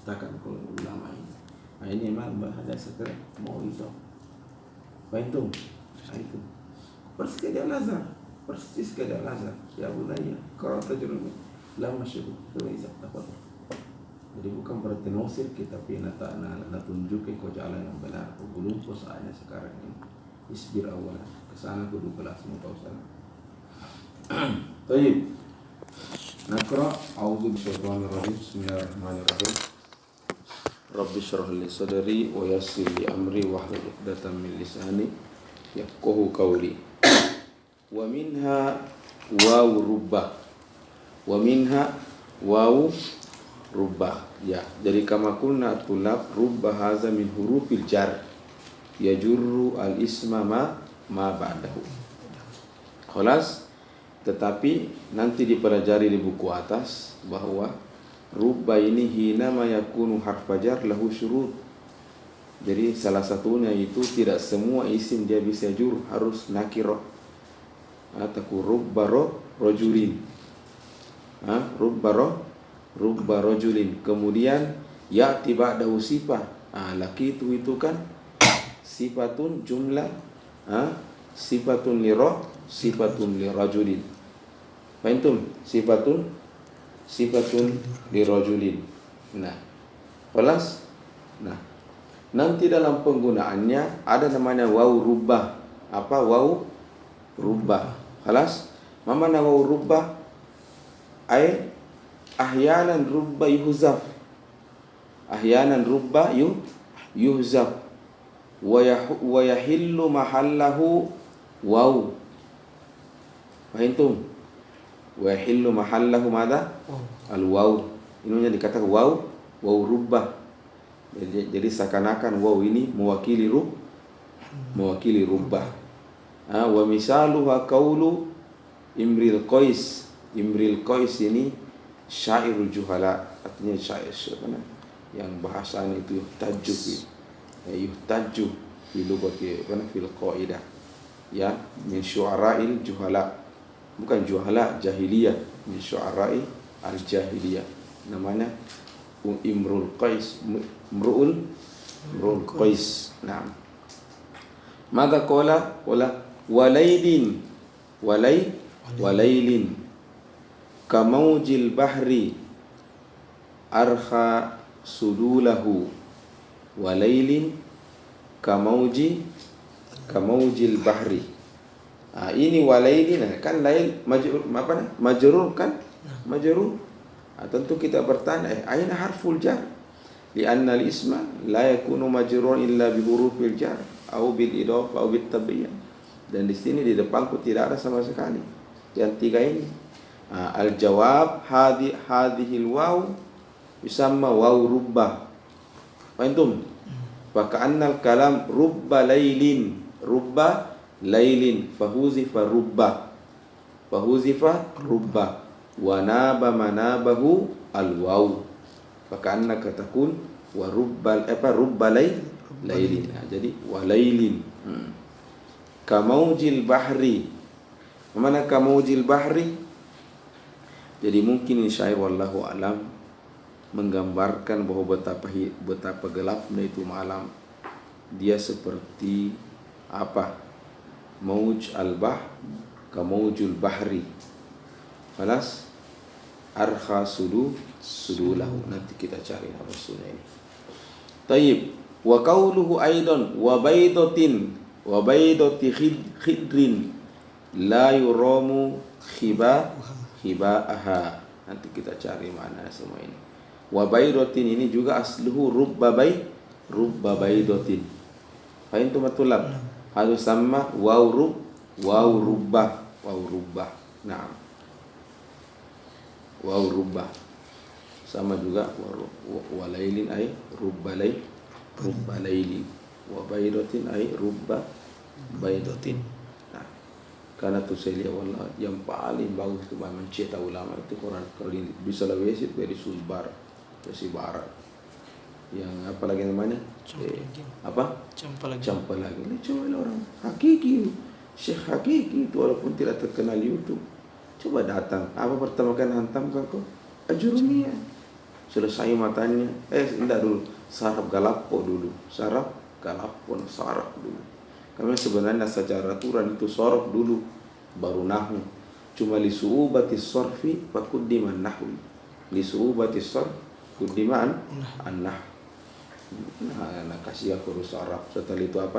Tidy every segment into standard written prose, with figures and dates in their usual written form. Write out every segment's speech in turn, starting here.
nistakan kalau ulama ini. Nah ini memang bahasa sekarang mau itu. Fahim? Nah itu. Persis kayak Al-Azhar. Persis kayak Al-Azhar. Ya bunayya, qara tajrumi lama syukur terisa apa. Jadi bukan berarti nosir kita tapi tunjukin kau jalan yang benar. Belum saatnya sekarang ini. Isbir awal. Kesana kudu kelas mau tahu sana. Baik. Nakra a'udzu bisyaitonir rajim. Bismillahirrahmanirrahim. Rabbi shrah li sadri wa yassir li amri wahlul 'uqdatam min lisani yafqahu qawli. Wa minha waw rubbah. Wa minha waw rubbah. Ya, jadi kama kunna tulab rubbah hadza min hurufil jar. Yajurru al-isma ma ba'dahu. Khalas. Tetapi nanti dipelajari di buku atas bahwa rubba ini hina ma yakunu harfa jar lahu syurut. Jadi salah satunya itu tidak semua isim dia bisa jur, harus nakirah. Ataku rubba rajulin. Rubba rajulin. Kemudian ya'ti ba'dahu sifah. Laki itu kan sifatun jumlah, sifatun li rajulin. Fahimtum? Sifatun li rajulin. Nah, kelas. Nah, nanti dalam penggunaannya ada namanya waw rubbah. Apa waw rubbah? Kelas. Mana waw rubbah? Ahyanan rubba yuhzaf. Ahyanan rubba yuhzaf. Wa yahillu mahallahu waw. Fahimtum? Wa yahillu mahallahu madha? Al-waw. Ininya dikatakan waw rubbah. Jadi seakan-akan waw ini mewakili rubbah. Wa misaluha qaulu Imril Qais. Imril Qais ini syairul juhala, artinya syair yang bahasanya itu yuhtaju fi lughati fil qaidah. Ya, min syu'ara'il juhala. Bukan juhala jahiliyah, min syu'ara'i al-jahiliyah. Namanya Imrul Qais, Imrul Qais. Naam. Maka qala walailin kamaujil bahri arkha sudulahu. Walailin kamaujil bahri. Ini walailin kan lail majrur kan? Majrur. Tentu kita bertanya, aina harful jar? Lianna al-isma la yakunu majrurun illa bi hurufil jar au bil idhaf au bit tabiyyah. Dan di sini di depanku tidak ada sama sekali yang tiga ini. Al-jawab hadhil waw yusamma waw rubbah. Fahimtum? Faka'annal kalam rubba lailin fahuzifa rubba wa naba manabahu al-waw. Faka'annaka takun wa rubba lailin. Jadi wa lailin. Kamaujil bahri. Mana kamaujil bahri? Jadi mungkin ini syair wallahu alam menggambarkan bahwa betapa gelapnya itu malam. Dia seperti apa? Mauj al-bah kamaujul bahri. Falas arkha sudulahu. Nanti kita cari maksudnya ini. Tayyib. Wa qauluhu aidan wa baydati khidrin la yuramu khibaaha. Nanti kita cari mana semua ini. Wa baydatin ini juga asluhu rubba baydatin. Fahim tu matulab. Harus sama waw rubbah. Naam. Waw rubbah. Sama juga walailin ay rubba lailin. Wa baydatin ay rubba baydatin. Karena tu saya lihat wallah yang paling bagus itu mencetak ulama itu Quran. Kalau di Sulawesi itu dari Sulawesi Barat. Yang apa lagi namanya? Campalagi. Ini coba orang hakiki, Syekh hakiki itu walaupun tidak terkenal YouTube. Coba datang. Apa pertama kali hantam kau? Ajurumiyah. selesai matanya, enggak dulu, saraf galappo dulu, saraf galappo, saraf dulu. Karena sebenarnya secara aturan itu sorof dulu, baru nahu. Cuma li su'ubati sorfi wa kuddima nahu. Li su'ubati sorf kuddima an-nahu. Nah, kasih aku urus Arab. Setelah itu apa?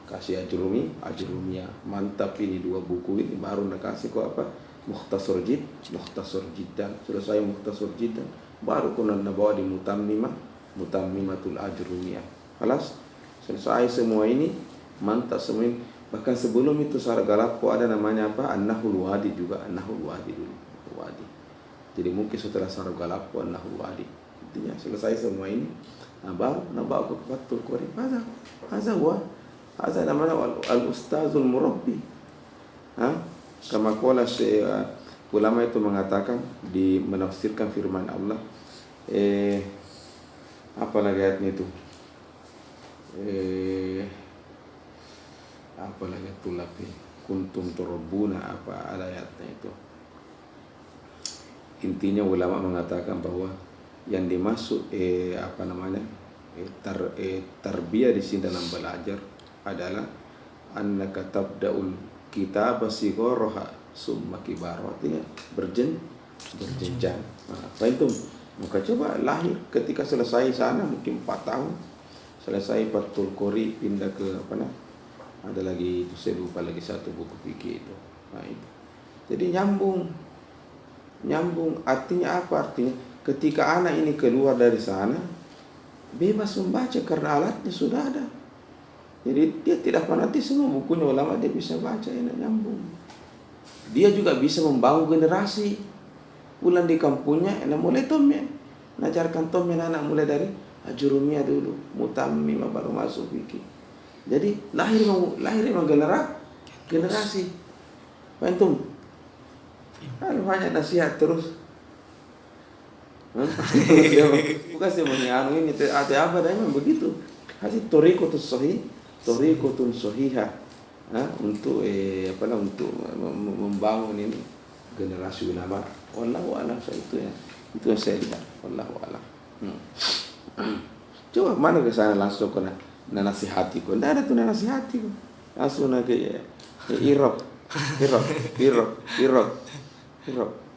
Kasih Ajrumiyah. Mantap ini 2 buku ini, baru nak kasih kau apa? Mukhtasar Jiddan. Selesai Mukhtasar Jiddan, baru kau nak bawa di Mutammimatul Ajrumiyah. Halas, selesai semua ini, mantap semua ini. Bahkan sebelum itu Sarah Galappo ada namanya apa? An-Nahul Wadi juga, An-Nahul Wadi dulu. Wadi. Jadi mungkin setelah Sarah Galappo An-Nahul Wadi. Intinya selesai semua ini, nah baru nak bawa ke Fathul Qorib. Hadza namanya al-ustazul murabbi. Kama qala ulama itu mengatakan di menafsirkan firman Allah. Apa lagi ayatnya itu? Apa lagi tulapi? Kuntum turabbuna, apa ayatnya itu? Intinya ulama mengatakan bahwa yang dimaksud tarbiyah di sini dalam belajar adalah annaka tabda'ul kitab sigaraha summa kibaru, artinya berjenjang. Itu maka coba lahir ketika selesai sana mungkin 4 tahun, selesai Fathul Qorib pindah ke ada lagi itu, saya lupa lagi satu buku fikih itu. Itu jadi nyambung. Artinya apa? Artinya ketika anak ini keluar dari sana bebas membaca karena alatnya sudah ada. Jadi dia tidak fanatis semua bukunya ulama, dia bisa baca, enak, nyambung. Dia juga bisa membangun generasi. Pulang di kampungnya, enak mulai tomnya. Najarkan tomnya anak mulai dari Ajrumiyah dulu, Mutammimah baru masuk fikih. Jadi lahir memang generasi. Antum. Kalau banyak nasihat terus. Bukan semuanya ini ada apa memang begitu. Hadis Thariqatun Shahihah untuk untuk membangun ini generasi ulama. Wallahu a'lam. Itu yang saya lihat. Wallahu a'lam. Coba mana ke sana langsung kena nasihati kok. Tidak ada tuh nasihati kok. Langsung ke Iraq.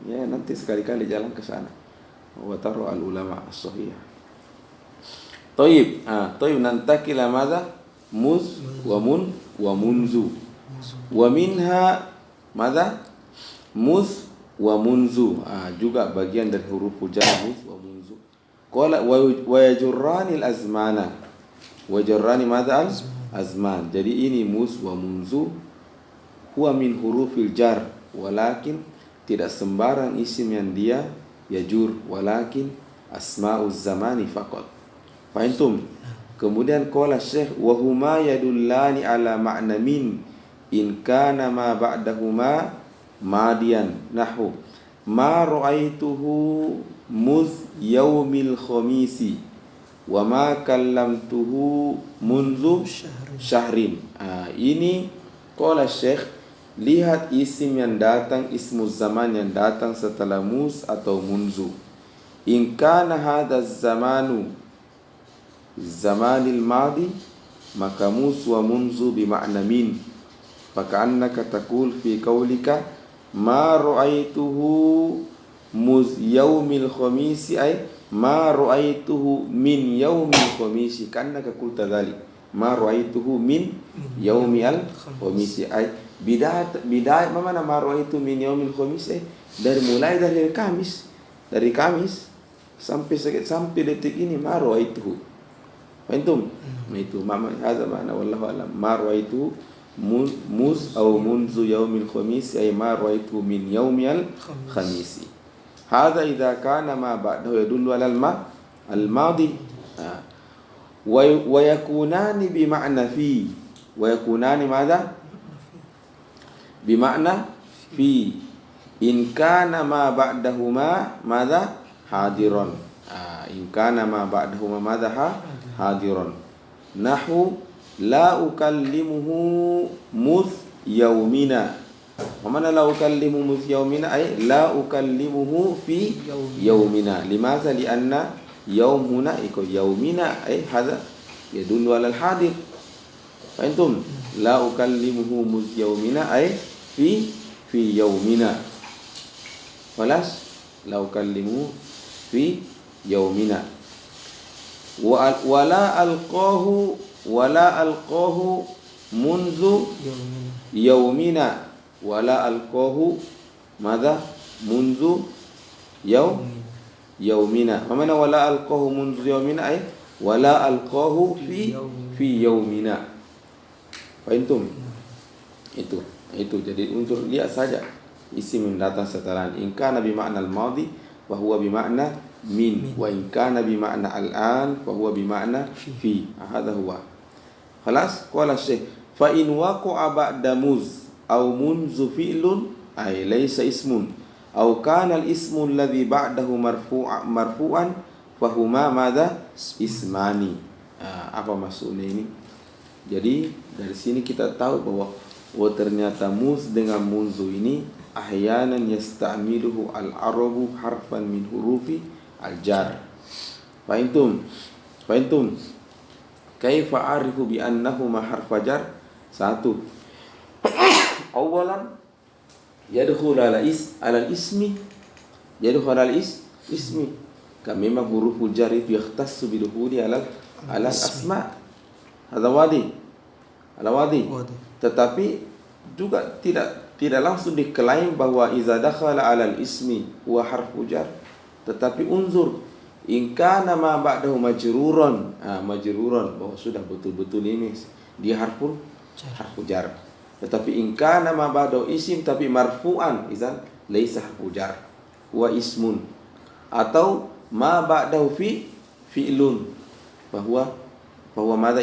Ya nanti sekali-kali jalan ke sana. Wa taru al ulama as-sahihah. Tayyib nantakila madza muz wa munzu wa minha madza muz wa munzu, juga bagian dari huruf jar muz wa munzu. Qala wa yajurrani al-azmana wa jarrani madza azman. Jadi ini muz wa munzu huwa min hurufil jar, walakin tidak sembarang isim yang dia yajur, walakin asma'uz zamani faqat. Fahimtum? Kemudian qala Syekh wa huma yadullani ala ma'na min in kana ma ba'dahuma madian nahwu ma ra'aituhu muz yaumil khamisi wa ma kallamtuhu munzu syahrin. Ini qala Syekh, lihat isim yang datang, ismuz zaman yang datang setelah muz atau munzu. In kana hadha zamanu zamanil madi, maka mus wa munzu bima'na min. Faka'annaka taqul fi qaulika ma ra'aituhu muz yaumil khamisi, ay ma ra'aituhu min yaumil khamisi. Kannaka qulta dhalik ma ra'aituhu min yaumil khamisi, ay bidayat mana ma ra'aitu min yaumil khamisi, dari mulai dari Kamis sampai detik ini ma ra'aituhu. Fahimtum? Itu hadza makna wallahu alam. Ma ra'aitu muz atau munzu yaumil khamis, ay ma ra'aitu min yaumil khamis. Hadza idza kana ma ba'dahu yadullu ala al-madi. Wa yakunani bi ma'na fi. Wa yakunani madza? Bi ma'na fi. In kana ma ba'dahuma madza? Hadiron. In kana ma ba'dahuma madza? Hadiron. Nahu la ukallimuhu muz yaumina Mana la ukallimuhu fi yaumina ay la ukallimuhu fi yaumina. Limadha? Lianna yaum huna iko yaumina ay hadha yadullu ala al-hadir. Fahimtum? La ukallimuhu muz yaumina ay fi yaumina. Walas la ukallimuhu fi yaumina. Wala alqahu munzu yaumina. Wala alqahu madha munzu yaumina. Mana wala alqahu munzu yaumina ay wala alqahu fi yaumina. Fahimtum? Itu jadi unsur, lihat saja isim datang setelah in kana bi makna al-madhi wa huwa bi makna min wa in kana bi makna al-an fa huwa bi makna fi. Hadha huwa. Khalas? Qala Syekh fa in waqa'a ba'da muz aw munzu fi'lun ay laysa ismun aw kana al-ismu alladhi ba'dahu marfu'an fa huma madha ismani. Apa maksudnya ini? Jadi dari sini kita tahu bahwa ternyata muz dengan munzu ini ahyanan yasta'miluhu al-arabu harfan min hurufi al-jar. Fahimtum? Kaifa arifu bi annahuma harfa jar? Satu, awalan yadkhul ala ismi, yadkhul ala ismi. Memang huruful jar itu yakhtassu bi dukhuli ala asma. Hadza wadi. Tetapi juga tidak langsung diklaim bahwa iza dakhala alal ismi wa harfu jar. Tetapi unzur in kana ma ba'dahu majruran, bahwa sudah betul-betul ini dia harfu jar. Tetapi in kana ma ba'dahu isim tapi marfu'an, izan laisa harfu jar wa ismun. Atau ma ba'dahu fi'lun bahwa madza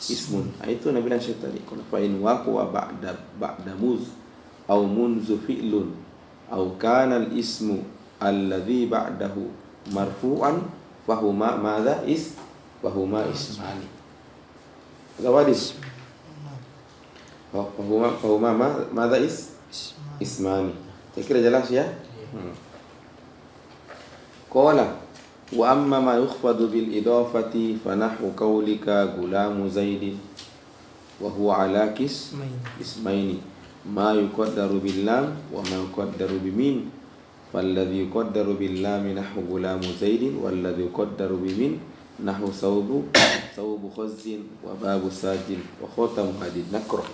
ismun. Itu Nabi Syekh tadi. Fa in waqa'a ba'da muz aw munzu fi'lun aw kana al-ismu alladhi ba'dahu marfu'an fahuma madza fahuma ismani. Gawadis. Fahuma madza ismani. Saya kira jelas ya. Qala wa amma ma yukhfadu bil idafati fa nahwu qawlika gulamu zaidin wa huwa ala ismaini ma yuqaddaru bil lam wa ma yuqaddaru bi min. Falladhi yuqaddaru bil lam nahwu gulamu zaidin walladhi yuqaddaru bi min nahwu sawbu khazzin wa babu sajin wa khatamu hadid nakra.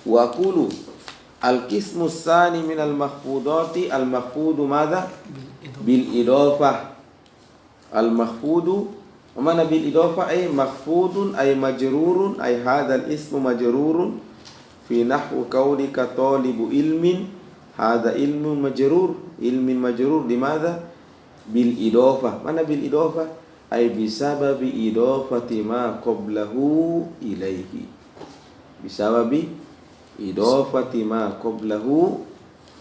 Wa aqulu al-qismu tsani min al-mahfudati al-mahfudu madza bil idafah. Al-mahfudu mana bil idafah ay mahfudun ay majrurun ay hadzal ismu majrurun fi nahwu qaulika talibu ilmin. Hadza ilmun majrur limadza bil idafah. Mana bil idafah ay bisababi idafati ma qablahu ilaihi. Bisababi idafati ma qablahu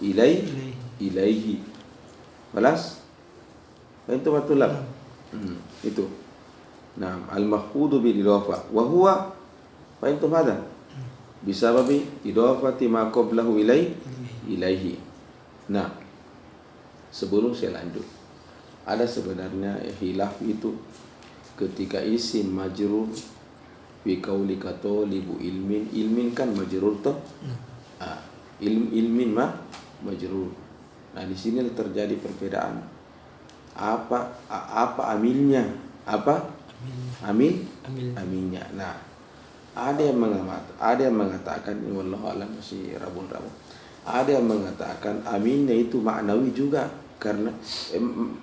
ilaihi. Balas? Itu matulab. Itu. Nah, al-mahfudu bil idafah wa huwa fa intum hada bisababi idafati ma qablahu ilaihi. Nah, sebelum saya lanjut, ada sebenarnya khilaf itu ketika isim majrur fi qaulika talibu ilmin kan majrur toh. Ilmin majrur. Nah, di sini terjadi perbedaan. Apa amilnya? Amilnya. Nah, ada yang mengatakan ini wallahu alam masih rabun-rabun. Ada yang mengatakan aminnya itu maknawi juga karena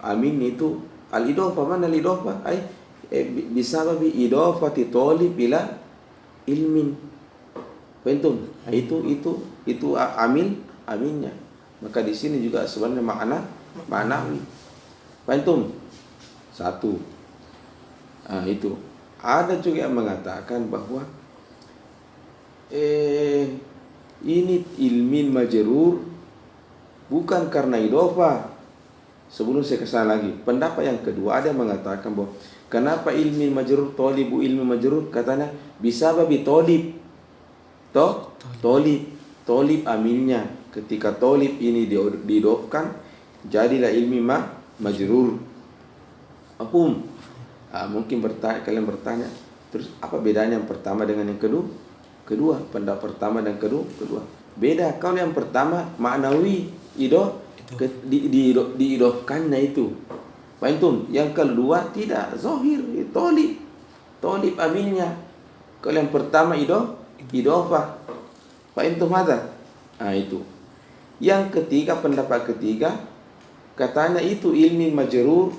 amin itu al-idhofah. Mana al-idhofah? Bisababi idhofati talib ila ilmin. Fahimtum? Itu aminnya. Maka di sini juga sebenarnya maknawi. Fahimtum? Satu. Itu. Ada juga yang mengatakan bahwa ini ilmin majrur bukan karena idhofah. Sebelum saya kesana lagi, pendapat yang kedua ada yang mengatakan bahwa kenapa ilmin majrur talibu ilmi majrur, katanya bisa babi talib. Talib aminnya. ketika tolib ini diidofkan, jadilah ilmi majrur. Mafhum? Mungkin kalian bertanya, terus apa bedanya yang pertama dengan yang kedua? Pendapat pertama dan kedua. Beda. Kalau yang pertama maknawi diidofkannya itu. Fahim? Yang kedua tidak, zahir, tolib aminnya. Kalau yang pertama idofah. Fahim ada? Itu. Yang ketiga, pendapat ketiga, katanya itu ilmi majrur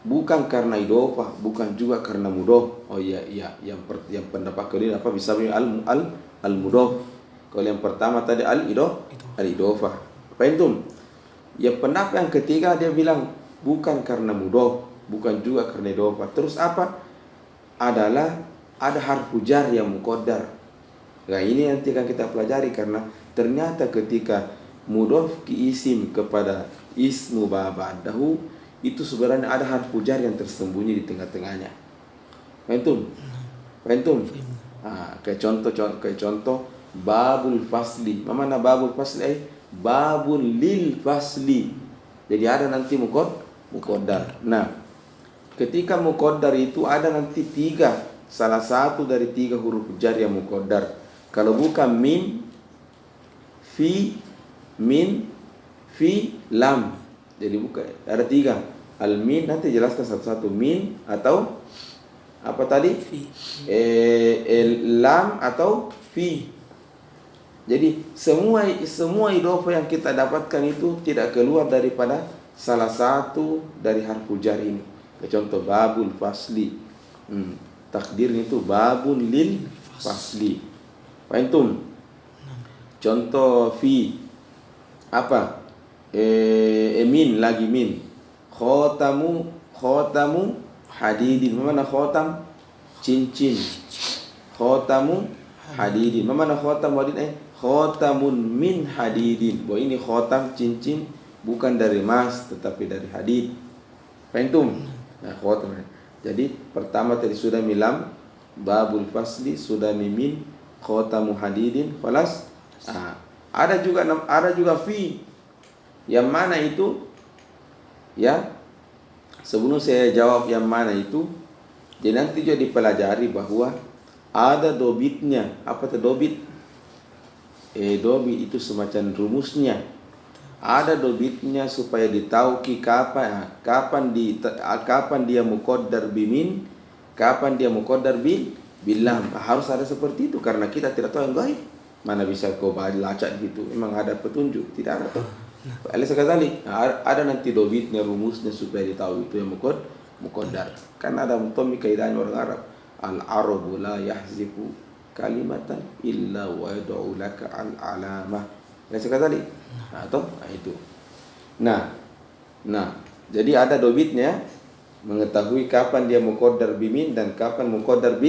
bukan karena idofah, bukan juga karena mudof. Oh iya, yang pendapat kedua apa bisa al mudof. Kalau yang pertama tadi al idofah. Fahim? Yang pendapat yang ketiga dia bilang bukan karena mudof, bukan juga karena idofah. Terus apa? Adalah ada harfu jar yang muqaddar. Nah, ini nanti akan kita pelajari, karena ternyata ketika mudof ki isim kepada ismu ba'dahu, itu sebenarnya ada harfu jar yang tersembunyi di tengah-tengahnya. Fahim? Kayak contoh babul fasli. Mana babul fasli? Babul lil fasli. Jadi ada nanti muqaddar. Nah, ketika muqaddar itu ada nanti salah satu dari 3 huruf jar yang muqaddar. Kalau bukan min, fi, lam. Jadi bukan, ada 3. Al-min nanti jelaskan satu-satu. Min atau apa tadi? Lam atau fi. Jadi semua idofah yang kita dapatkan itu tidak keluar daripada salah satu dari harfu jar ini. Contoh babul fasli. Takdirnya itu babun lil fasli. Fahim? Contoh fi apa? Min lagi min. Khotamu hadidin. Mana khotam? Cincin. Khotamu hadidin. Mana khotam hadidin? Khotamun min hadidin. Bahwa ini khotam cincin bukan dari emas tetapi dari hadid. Fahim? Nah, khotam. Jadi pertama tadi sudah milam, babul fasli, sudah mimin, khotamu hadidin, falas. Ada juga fi. Yang mana itu? Ya, sebelum saya jawab yang mana itu, jadi nanti juga dipelajari bahwa ada dobitnya. Apa itu dobit? Dobit itu semacam rumusnya. Ada dobitnya supaya ditauki kapan dia muqaddar bimin, kapan dia muqaddar bilam. Harus ada seperti itu, karena kita tidak tahu yang gaib. Mana bisa kau lacak gitu? Memang ada petunjuk? Tidak ada tuh. Oleh sekali ada nanti dobitnya, rumusnya supaya ditahu itu yang muqaddar. Kan ada mutami kaidahnya orang Arab. Al-arabu la yahzifu kalimatan illa wa yad'u laka al-alamah. Oleh sekali. Itu. Nah, jadi ada dobitnya, mengetahui kapan dia muqaddar bimin dan kapan muqaddar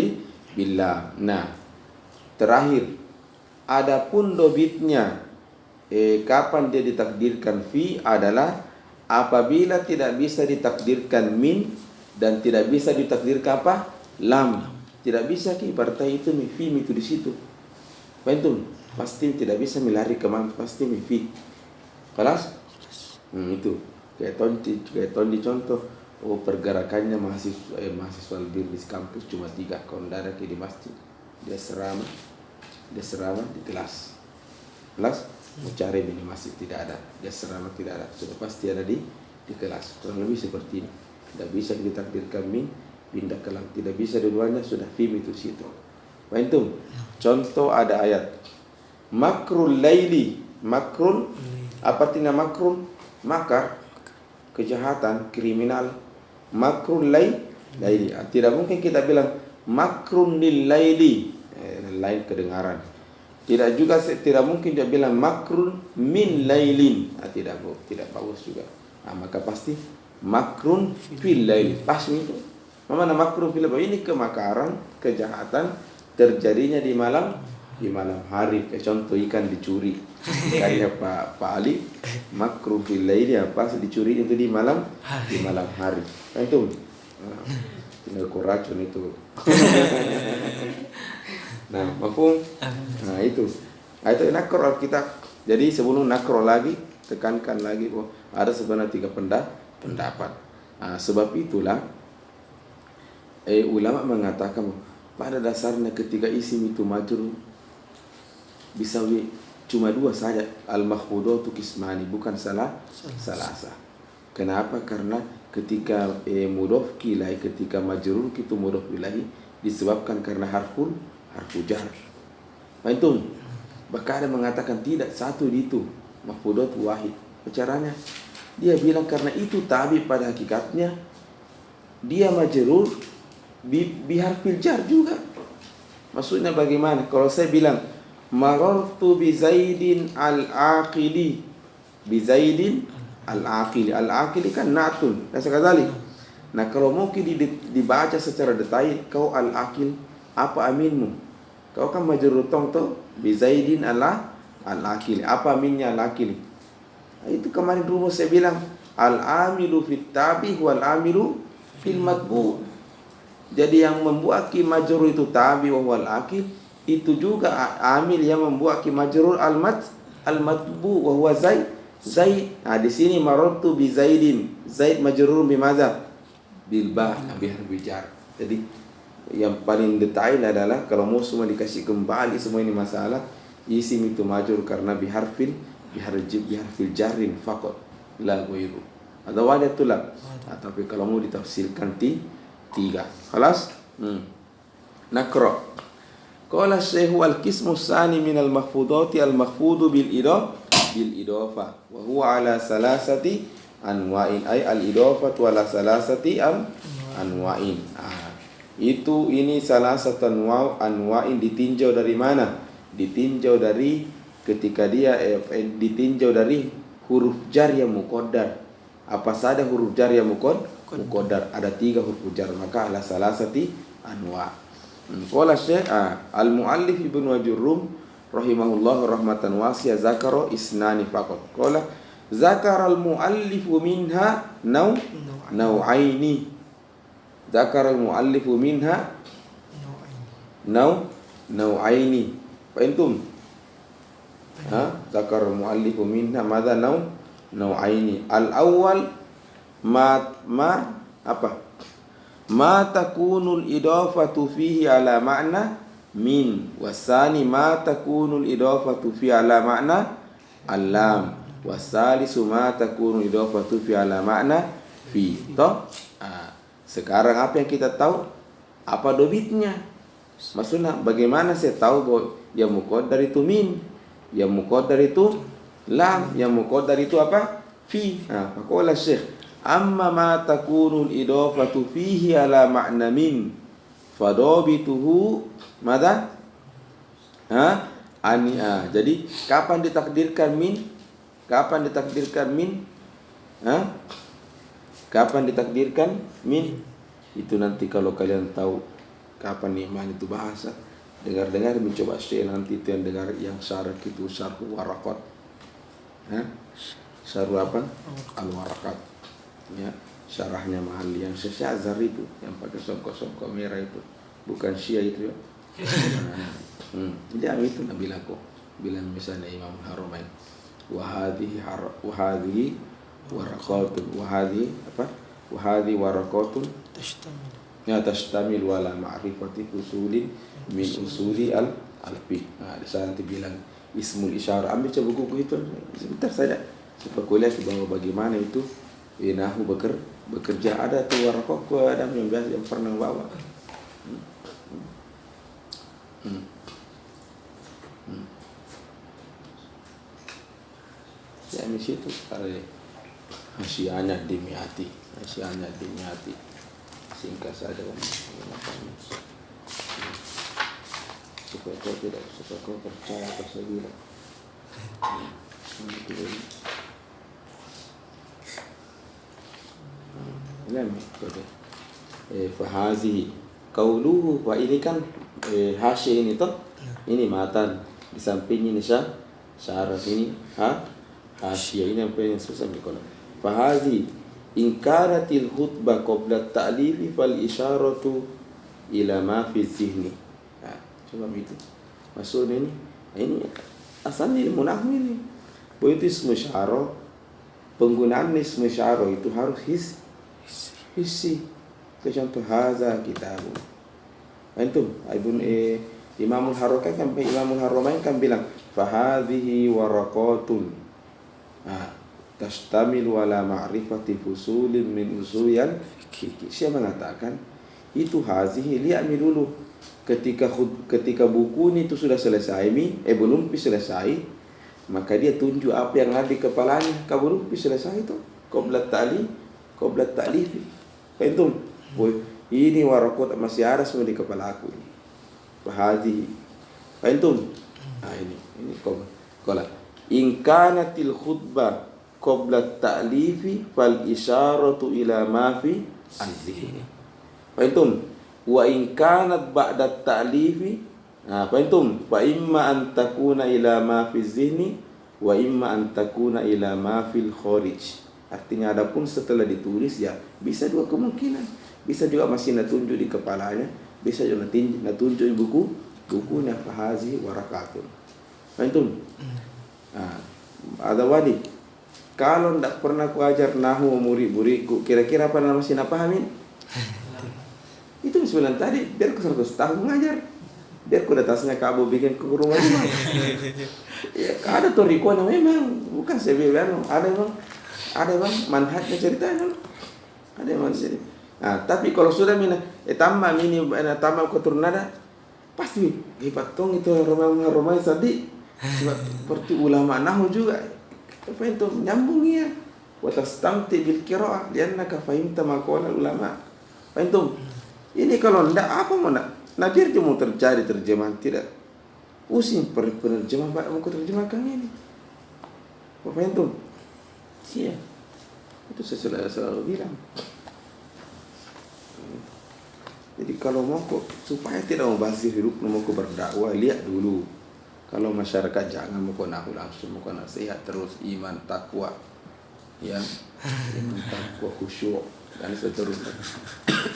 billah. Nah, terakhir, adapun dobitnya kapan dia ditakdirkan fi adalah apabila tidak bisa ditakdirkan min dan tidak bisa ditakdirkan apa? Lam. Tidak bisa berarti itu fi itu di situ. Fahim? Pasti tidak bisa melari kemana, pasti fi. Kelas? Itu. Kayak di contoh, pergerakannya mahasiswa lebih di kampus cuma 3. Kalau tidak ada di masjid, dia serama di kelas. Mencari di masjid tidak ada, dia serama tidak ada, sudah pasti ada di kelas. Kurang lebih seperti ini. Tidak bisa ditakdirkan min, pindah ke lam. Tidak bisa dua-duanya, sudah fim itu situ. Fahim? Contoh ada ayat makrul laili. Makrul, apa artinya makrul? Makar, kejahatan, kriminal. Makrul laili. Tidak mungkin kita bilang makrun lil laili, lain kedengaran. Tidak mungkin dia bilang makrun min lailin. Tidak bagus juga. Maka pasti makrun fil lail. Pas itu. Mana makrun fil lail? Ini kemakaran, kejahatan terjadinya di malam hari. Kayak contoh ikan dicuri. Karya Pak Ali, makrun fil lail pas dicuri itu di malam hari. Nah, itu. Tinggal racun itu. Nah, mafhum? Nah, itu. Nah, itu nakor kita Jadi sebelum nakro lagi, tekankan lagi bahwa ada sebenarnya 3 pendapat. Sebab itulah ulama mengatakan pada dasarnya ketika isim itu majrur bisa cuma 2 saja, al-makhfudatu qismani, bukan salasa. Kenapa? Karena ketika mudhof ilahi, ketika majrur itu mudhof ilahi disebabkan karena harfu jar. Itu bahkan ada mengatakan tidak, satu itu makhfudat wahid. Caranya dia bilang karena itu tabi pada hakikatnya dia majrur bi harfil jar juga. Maksudnya bagaimana? Kalau saya bilang marartu bi Zaidin al-aqili, bi Zaidin al-aqili, al-aqili kan natun, sekali. Nah, kalau mungkin dibaca secara detail, kau al-aqil, apa aminmu? Kau kan majrur tong to bi Zaidin al-aqili, apa aminnya al-aqili? Nah, itu kemarin rumus saya bilang al-amilu fit tabi wal amilu fil matbu. Jadi yang membuat ki majrur itu tabi wa wal aqil, itu juga amil yang membuat ki majrur al-matbu wa huwa Zaid. Nah, di sini marartu bi Zaidin, Zaid majrur bi madza? Bil ba, bi harfi jar. Jadi yang paling detail adalah kalau mau semua dikasih kembali semua ini masalah, isim itu majrur karena bi harfil jarin faqat la ghairu. Ada wadah itulah. Tapi kalau mau ditafsirkan 3. Khalas? Nakra. Qala Syekh al-qismu tsani min al-mahfudati al-mahfudu bil idafa wa huwa ala salasati anwa'in, ay al-idafatu ala salasati anwa'in. Ini salah satu anwa'in ditinjau dari mana? Ditinjau dari ketika dia ditinjau dari huruf jar yang muqaddar. Apa saja huruf jar yang muqaddar? Ada 3 huruf jar, maka ala salasati anwa'. Qala Syekh al-muallif Ibnu Ajurrum rahimahullah rahmatan wasi'ah zakara isnani faqat. Qala zakara al-muallifu minha nau'aini. Zakara al-muallifu minha nau'aini. Fa antum zakara al-muallifu minha madza nau'aini. Al-awwal ma takunul idafatu fihi ala ma'na min, wasani ma takunul idafatu fihi ala ma'na al-lam, wasalisu ma takunul idafatu fihi ala ma'na fi. Sekarang apa yang kita tahu? Apa dobitnya? Maksudnya bagaimana saya tahu bahwa yang muqaddar itu min, yang muqaddar itu lam, yang muqaddar itu apa? Fi. Faqala Syekh amma ma takunul idafatu fihi ala ma'na min fadabituhu madza? Jadi kapan ditakdirkan min? Kapan ditakdirkan min? Kapan ditakdirkan min? Itu nanti kalau kalian tahu kapan Ni'man itu bahasa, dengar-dengar mencoba Syekh nanti itu yang dengar yang syarah itu syarhu waraqat. Syarhu apa? Al-Waraqat. Ya, syarahnya mahal yang Syekh Azhar itu yang pakai songkok-songkok merah itu, bukan Syiah itu ya. Jadi itu Nabi Lako bilang misalnya Imam Haramain wahadhi warakatun, wahadhi warakatun tastamil wala ma'rifati usulin min usuli al-fiqh. Di sana nanti bilang ismul isyarah. Ambil coba buku itu sebentar saja supaya kuliah bahwa bagaimana itu nahu bekerja. Ada tuh warakot ada yang biasa yang pernah bawa. Ya di situ ada hasyiahnya dimiati, singkat saja supaya kau percaya apa saya bilang. Fahazi kauluhu, wa ini kan hasyi ini toh, ini matan, di samping ini syarat ini hasyiah ini apa yang susah nih kalau fahazi in kanatil khutbah qabla ta'lifi fal isyaratu ila ma fi zihni. Coba itu maksudnya ini asalnya ilmu nahwu ini Begitu ismu isyarah, penggunaan ismu isyarah itu harus hissi. Contoh haza kitabun. Antum Imamul Haramain kan bilang fahadhihi waraqatun. Tastamilu ala ma'rifati fusulin min usuyan fikih. Siapa mengatakan itu hazihi, lihat dulu ketika buku ini itu sudah selesai belum selesai, maka dia tunjuk apa yang ada di kepalanya. Belum selesai itu qabla ta'lif. Antum ini waraqat masih ada semua di kepala aku ini. Hazihi. Antum ini qala in kanatil khutbah qabla ta'lifi fal isyaratu ila ma fi az-zihni. Fahimtum? Wa in kanat ba'da ta'lifi, fahimtum? Fa imma an takuna ila ma fi az-zihni wa imma an takuna ila ma fil kharij. Artinya adapun setelah ditulis ya bisa dua kemungkinan. Bisa juga masih natunjuk di kepalanya, bisa juga natunjuk di bukunya fahazi warakatun. Fahimtum? Ada wadi. Kalau tidak pernah ku ajar nahu murid-muridku, kira-kira apa nama masih pahamin? Itu misalnya tadi, biar ku 100 tahun ngajar, biar ku datasnya kamu bikin ke rumah juga. Ya, ada torikonya memang, bukan sebenarnya, ada memang manhajnya ceritanya, ada memang sini. Tapi kalau sudah tambah keturunada, pasti hebat tong itu Roma tadi, seperti ulama nahu juga. Apa itu nyambung ya? Wa tastamti bil qiraah liannaka fahimta ma qala ulama. Apa itu? Ini kalau ndak apa mau nak? Nah biar dia mau terjadi terjemahan tidak. Pusing penerjemah Pak mau terjemahkan ini. Apa itu? Iya. Itu saya selalu bilang. Jadi kalau mau supaya tidak membazir hidup, mau berdakwah, lihat dulu. Kalau masyarakat jangan mau nahu langsung, mau nasihat terus iman takwa, ya, iman takwa khusyuk dan seterusnya.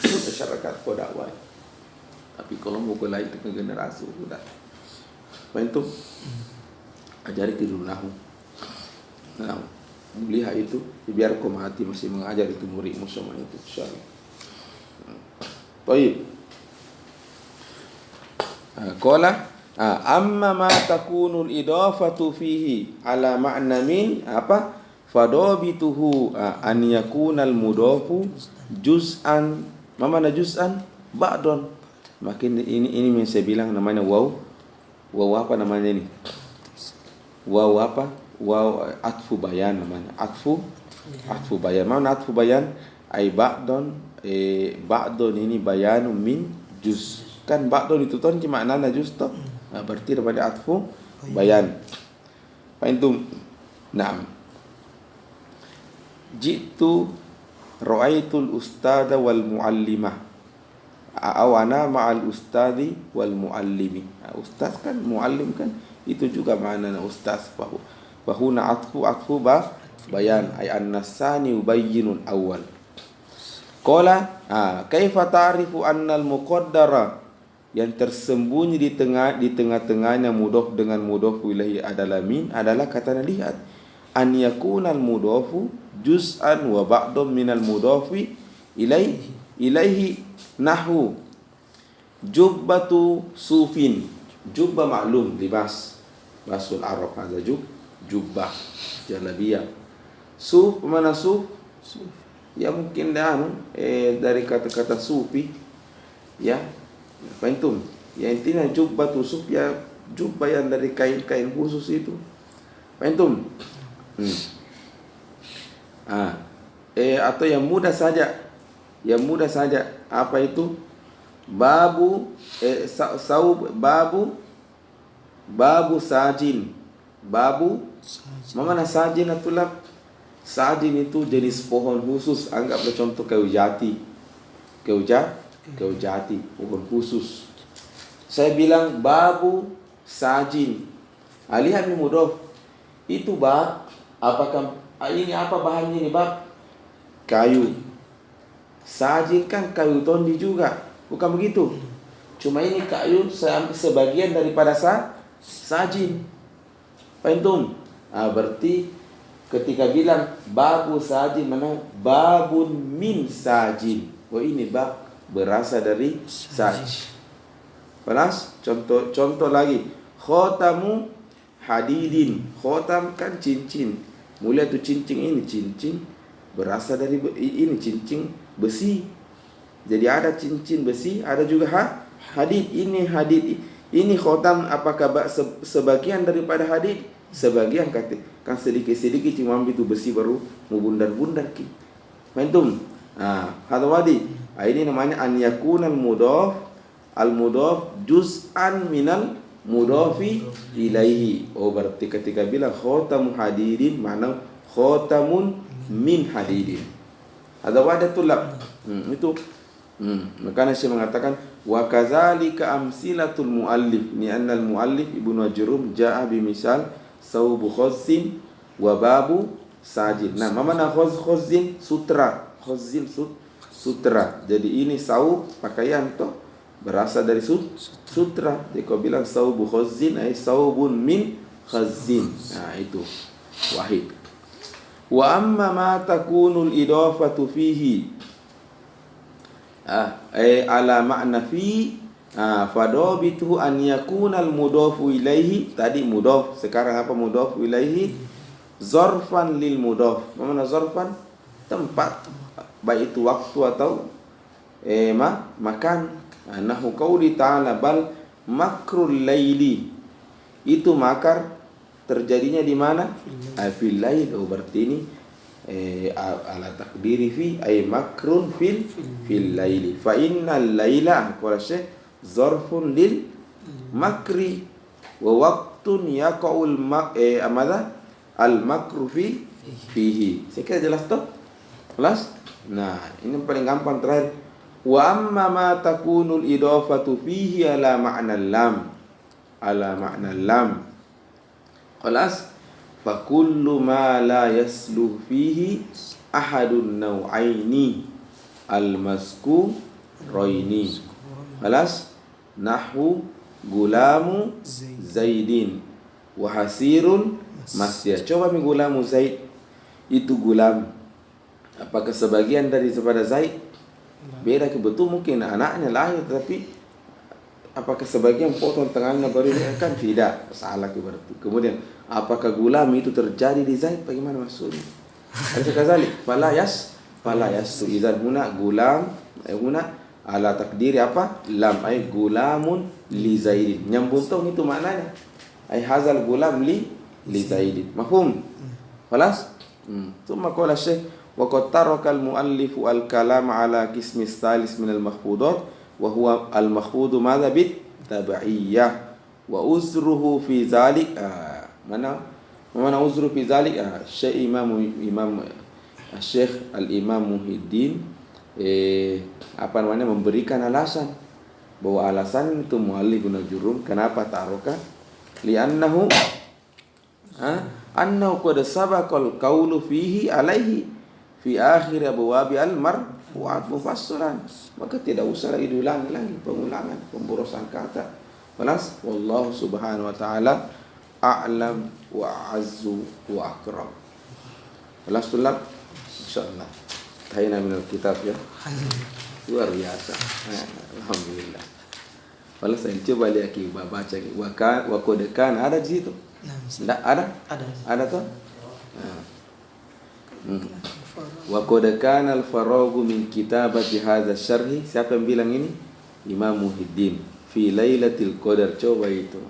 Masyarakat kau dakwah. Tapi kalau mau lain ke generasi sudah, apa itu? Ajari dulu nahu. Nah, lihat itu, biar kau mati masih mengajar itu muridmu semua itu, insyaallah. Baik. Qala amma ma takunul idafatu fihi ala ma'na min apa fadabituhu an yakunal mudafu juz'an. Mana juz'an? Ba'don. Makin ini saya bilang namanya waw apa namanya ini? Waw apa? Waw atfu bayan namanya. Atfu bayan. Mana atfu bayan? Ai ba'don ba'don ini bayanun min juz. Kan ba'don itu kan cuma maknanya juz toh. Berarti daripada atfu bayan. Fahimtum? Naam. Jitu ra'aitul ustada wal muallimah. Awana ma'al ustadi wal muallimi. Ustaz kan, muallim kan, itu juga maknanya ustaz. Bahuna atfu bayan ay an-nasani ubayyinul awal. Qala kaifa ta'rifu annal muqaddara, yang tersembunyi di tengah-tengahnya mudhaf dengan mudhaf ilaihi adalah min, adalah kata lihat an yakunal mudhafu juz'an wa ba'dun minal mudhafi ilaihi nahwu jubbatu sufin. Jubbah maklum libas basul Arab, ada jubbah jalabiyah. Suf mana suf? Ya mungkin dari kata-kata sufi, ya. Fahimtum? Ya intinya jubbatu suf, ya jubbah yang dari kain-kain khusus itu. Fahimtum? Atau yang mudah saja. Yang mudah saja. Apa itu? Babu sajin. Babu mana sajin atulab? Sajin itu jenis pohon khusus. Anggaplah contoh kayu jati. Kayu jati, pohon khusus. Saya bilang babu sajin. Lihat ni mudhof. Itu bab. Apakah ini apa bahannya ini bab? Kayu. Sajin kan kayu tondi juga, bukan begitu? Cuma ini kayu sebagian daripada sajin. Fahimtum? Berarti ketika bilang babu sajin, mana babun min sajin. Oh, ini bab berasal dari saj. Panas? Contoh lagi. Khotamu hadidin. Khotam kan cincin. Mulia tu cincin ini cincin berasal dari ini cincin besi. Jadi ada cincin besi, ada juga hadid. Ini hadid. Ini khotam apakah sebagian daripada hadid? Sebagian kan sedikit-sedikit cuma ambil itu besi baru mau bundar-bundar ki. Mentum. Hada wadi. Ini namanya an yakunal al-mudhaf juz'an minal mudhafi ilaihi. Oh, berarti ketika bilang khatamu hadidin makna khatamun min hadidin. Hada wadi tulab. Itu makanya saya mengatakan wa kadzalika amsilatul muallif ni anna al muallif Ibnu Ajrum jaa bi misal saubu khazzin wa babu sajid. Nah, mana khazzin? Sutra. Khazzin sutra. Jadi ini saub pakaian toh berasal dari sutra. Jadi kau bilang saubu khazzin ay saubun min khazzin. Nah, itu wahid. Wa amma ma takunul idafatu fihi ala makna fi fadobituhu an yakunal mudofu ilaihi. Tadi mudof, sekarang apa mudofu ilaihi? Zorfan lil mudof. Mana zorfan? Tempat, baik itu waktu atau makan. Nahu qauli ta'ala bal makrul laili. Itu makar terjadinya di mana? Fil lail. Oh, berarti ini ala takdiri fi ay makrun fil laili. Fa innal laila qala syekh zarfun lil makri wa waqtun yaqul al makru fihi. Saya kira jelas toh? Jelas? Nah, ini paling gampang terakhir. Wa amma ma takunul idafatu fihi ala ma'na lam. Ala ma'na lam. Jelas? Fakullu ma la yasluh fihi ahadun naw'aini al-masku roini. Alas nahwu gulamu zaidin wa hasirun masya. Coba mi gulamu zaid, itu gulam apakah sebagian daripada zaid? Beda kebetul, mungkin anaknya lahir tapi apakah sebagian potong tengahnya baru kan tidak, salah berarti. Kemudian apakah gulam itu terjadi di zaid? Bagaimana maksudnya? Ada kazalik fala yas idzan huna gulam huna ala takdiri apa? Lam ay gulamun li zaidin. Nyambung tong itu maknanya. Ay hazal gulam li zaidin. Mafhum? Khalas? Thumma qala syekh wa qad taraka al muallifu al kalam ala qismi salis min al mahfudat wa huwa al mahfudu madha bit tabi'iyah wa uzruhu fi zalik. Mana uzru fi zalik? Syekh Imam Syekh Al-Imam Muhyiddin memberikan alasan bahwa alasan itu muallif Ibnu Ajrum kenapa taroka li'annahu annahu qad sabaqal qawlu fihi alaihi fi akhir abwabi al-marfu'at mufassiran. Maka tidak usah lagi diulangi lagi pengulangan pemborosan kata. Jelas? Wallahu subhanahu wa ta'ala a'lam wa azzu wa akram. Jelas tulab? Insyaallah. Tahina minal kitab ya. Luar biasa. Alhamdulillah. Walau saya coba lihat baca wa kodekan ada di situ. Tidak ada? Ada tuh? Wa kodekan al-faragu min kitabati hadza syarhi. Siapa yang bilang ini? Imam Muhyiddin fi Lailatul Qadar. Coba itu.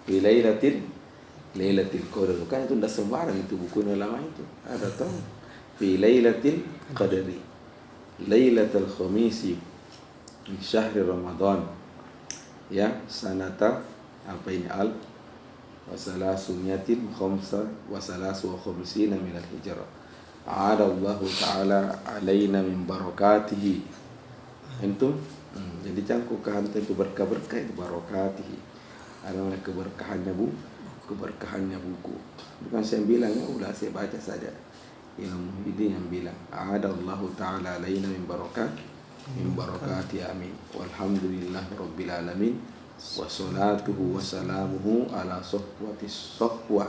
Fi Lailatul Qadar. Kan itu tidak sembarang itu buku ulama itu. Ada tahu? Fi Lailatul Qadari. Lailatul Khamisi min syahri Ramadan. Ya, sanata apa ini al wa salasumiyatin khamsa wa salasu wa khamsina min al-hijrah. A'ada Allah Ta'ala alaina min barakatihi. Antum? Jadi cangkuk kehantar itu berkah-berkah itu barakatihi. Ada mana keberkahannya keberkahannya buku. Bukan saya bilang ya, udah saya baca saja. Imam Muhyiddin yang bilang, "A'adallahu ta'ala alaina min barakati amin. Walhamdulillah rabbil alamin. Wassalatuhu wassalamuhu ala sahwatis sahwa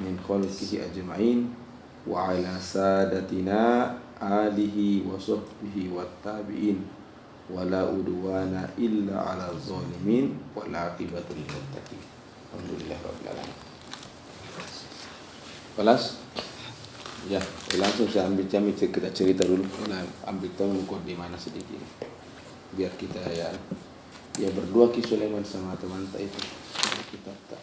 min khalqihi ajma'in wa ala sadatina alihi wa sahbihi wa tabi'in wa la udwana illa ala zalimin wa la aqibatu lil muttaqin. Alhamdulillah rabbil alamin. Kelas? Ya, langsung saya ambil kita cerita dulu. Nah, ambil tahu di mana sedikit. Biar kita ya berdua Ki Sulaiman sama teman itu. Kita tak.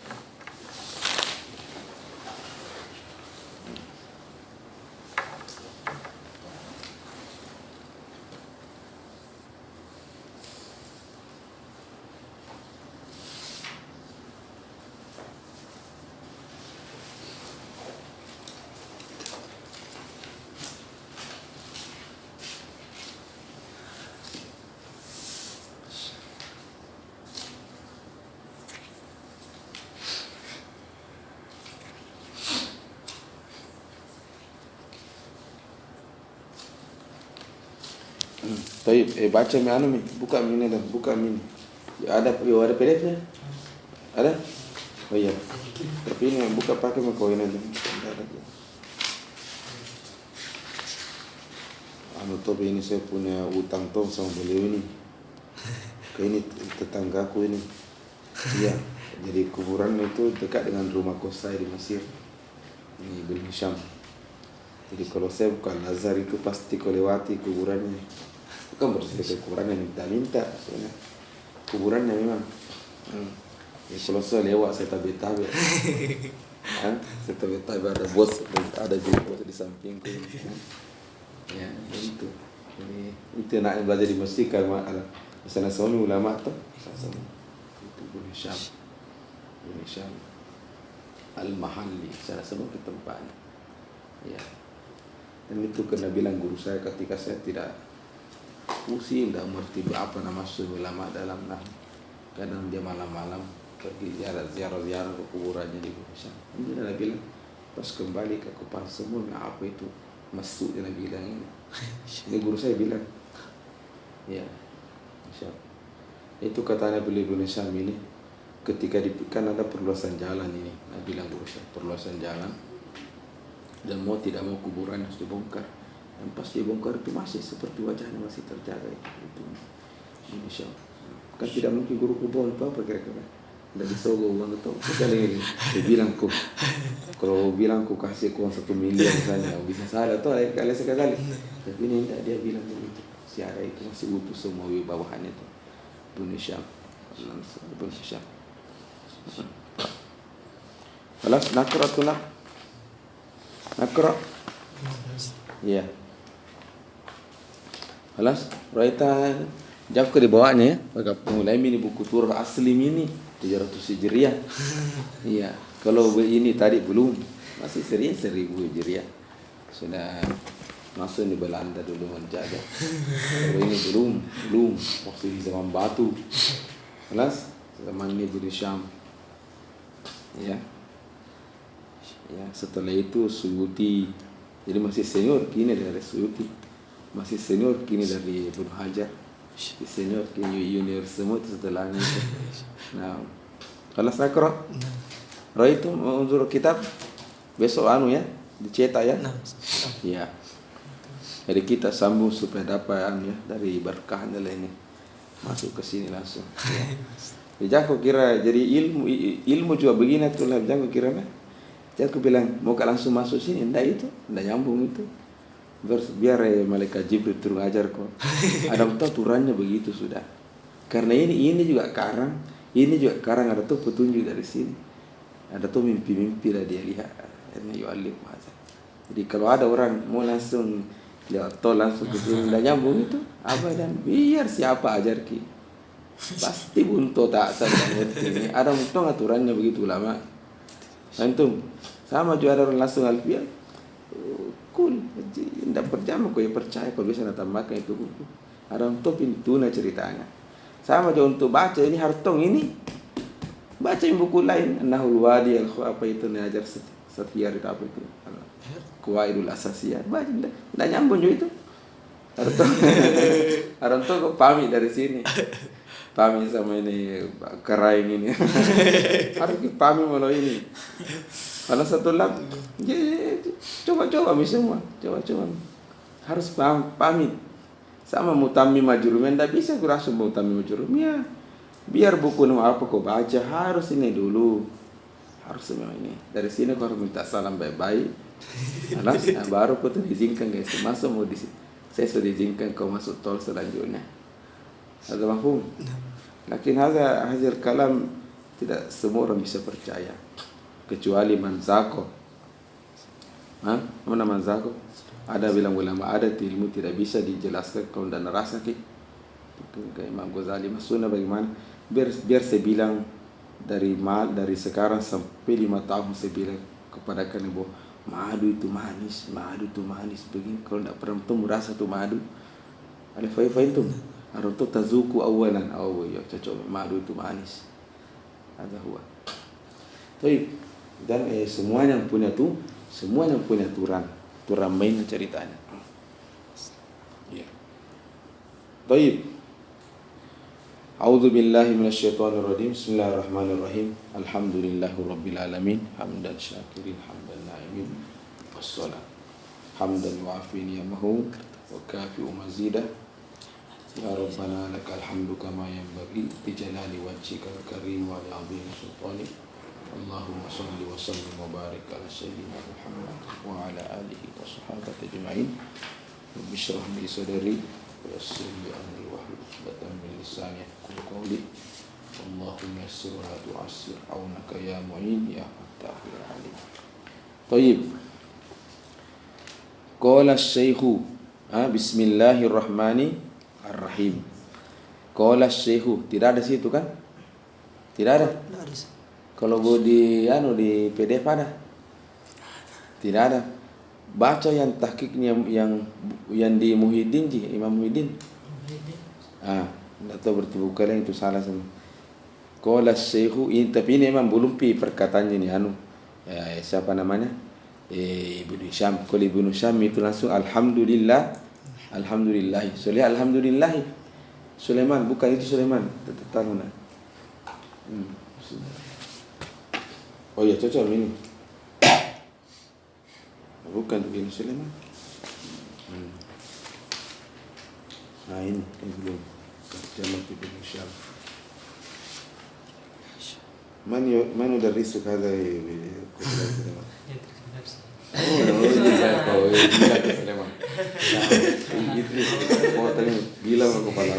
Baik, baca mi buka ini dan buka ini. Ya ada PDF-nya? Ada? Oh iya. Tapi ini buka pakai koin aja. Tapi ini saya punya utang tong sama beliau ini. Ini tetanggaku ini. Iya. Jadi kuburan itu dekat dengan rumah kos saya di Mesir. Ini Ibn Hisham. Jadi kalau saya bukan Nazar itu pasti kau lewati kuburannya. Bukan berarti kuburannya minta-minta sebenarnya. Kuburannya memang. Ya kalau saya lewat saya tabe-tabe. Saya tabe-tabe ada bos, ada juga bos di sampingku. Ya itu. Jadi itu nak belajar di masjid kalau ada sana suami ulama tu. Itu Ibn Hisham Al-Mahalli. Saya sebut ke tempatnya. Ya. Dan itu kena bilang guru saya ketika saya tidak pusing, tidak mengerti apa nama ulama dalam kadang dia malam-malam pergi ziarah ke kuburannya di Indonesia. Ini dia bilang pas kembali ke kepala semua apa itu masuk dia bilang ini guru saya bilang ya itu katanya beliau Indonesia ini ketika kan ada perluasan jalan ini bilang guru saya perluasan jalan dan tidak mau kuburan harus dibongkar. Dan pas dibongkar itu masih seperti wajahnya masih terjaga itu Indonesia. Kan tidak mungkin guru kubon apa kira-kira. Tidak disogo uang itu. Sekali dia bilang kalau bilang kasih uang 1 miliar misalnya bisa salah atau kali sekali. Tapi ini tidak dia bilang begitu. Si ada itu masih utuh semua wibawahannya itu Indonesia. Alas nakratullah. Nakra. Iya. Alas, Raita jauh ke dibawanya ya. Mulai ini buku turun asli ini 700 Hijriah. Iya. Kalau ini tadi belum, masih 1000 Hijriah. Sudah masuk di Belanda dulu menjaga. Kalau ini belum. Waktu di zaman batu. Alas, zaman ini di Syam. Ya. Ya, setelah itu Suyuti. Jadi masih senior kini dari Suyuti. Masih senior kini dari Ibnu Hajar. Senior kini junior semua itu setelahnya itu. Nah, kalau saya kerok, roh itu untuk kitab besok ya dicetak ya. Iya. Jadi kita sambung supaya dapat ya dari berkahnya ini masuk ke sini langsung. Ya. Jangan kira jadi ilmu juga begini tuh lah. Jangan kira Jangan aku bilang mau langsung masuk sini, enggak nyambung itu. Biar malaikat Jibril turun ajar kok. Ada aturannya begitu sudah. Karena ini juga karang ada tuh petunjuk dari sini. Ada tuh mimpi-mimpi lah dia lihat. Ini yu'allim aja. Jadi kalau ada orang mau langsung lewat tol langsung ke sini, enggak nyambung itu. Apa dan biar siapa ajar ki. Pasti buntu tak sadar ini. Ada untung aturannya begitu lama. Antum sama juga ada orang langsung alfiah. Cool, tidak percaya kau percaya kalau bisa tambahkan itu buku. Ada untuk pintu ceritanya. Sama juga untuk baca ini hartong ini. Baca buku lain, Nahul Wadi apa itu ajar setiap itu apa itu. Qawaidul Asasiyat. Baca tidak nyambung juga itu. Hartong kau pamit dari sini. Pamit sama ini keraing ini. Harus pamit malah ini. Kalau satu lap, coba-coba semua, coba-coba. Harus pamit. Sama mutami majurumnya, ndak bisa kurasa mutami majurumnya. Biar buku nama apa kau baca, harus ini dulu. Harus memang ini. Dari sini kau harus minta salam baik-baik. Baru kau tuh diizinkan guys. Masuk mau saya sudah diizinkan kau masuk tol selanjutnya. Ada mafhum? Lakin hasil kalam tidak semua orang bisa percaya. Kecuali manzako. Mana manzako? Ada bilang ulama adat ilmu tidak bisa dijelaskan kalau tidak nerasa itu kayak Imam Ghazali Masuna bagaimana biar saya bilang dari sekarang sampai 5 tahun saya bilang kepada kalian bahwa madu itu manis begini kalau tidak pernah tuh merasa tuh madu ada fai tuh harus tuh tazuku awalan ya cocok madu itu manis ada huwa dan semuanya punya aturan main ceritanya. Ya. Baik. A'udzu billahi minasyaitonir rajim. Bismillahirrahmanirrahim. Alhamdulillahirabbil alamin. Hamdan syakirin hamdan na'imin. Wassalam. Hamdan wa'afin yamahu wa kafi'u mazidah. Ya Rabbana lakal hamdu kama yanbaghi bi jalali wajhikal karim wa li 'azimi sultanik. Allahumma salli wa sallim wa barik ala sayyidina Muhammad wa ala alihi wa sahbihi ajma'in. Rabbi shrah li sadri wa yassir li amri wahlul 'uqdatam min lisani yafqahu qawli. Allahumma yassir wa la tu'assir aunaka ya mu'in ya fattahul alim. Baik. Qala asy-syaikhu bismillahirrahmanirrahim. Qala asy-syaikhu, tidak ada situ kan? Tidak ada. Kalau gue di PDF ada? Tidak ada. Baca yang tahqiqnya yang di Muhyiddin Imam Muhyiddin. Enggak tahu bertemu kalian itu salah semua. Qala asy-syaikhu, tapi ini memang belum perkataannya ini siapa namanya? Ibnu Syam. Kalau Ibnu Syam itu langsung alhamdulillah. Alhamdulillah. Sulaiman, bukan itu Sulaiman. Taruhlah. Oh ya cocok ini. Bukan begini Sulaiman. Ini belum. Terjemah Ibnu Syam. Man yudarrisu hadha Sulaiman. Bilang aku kepala.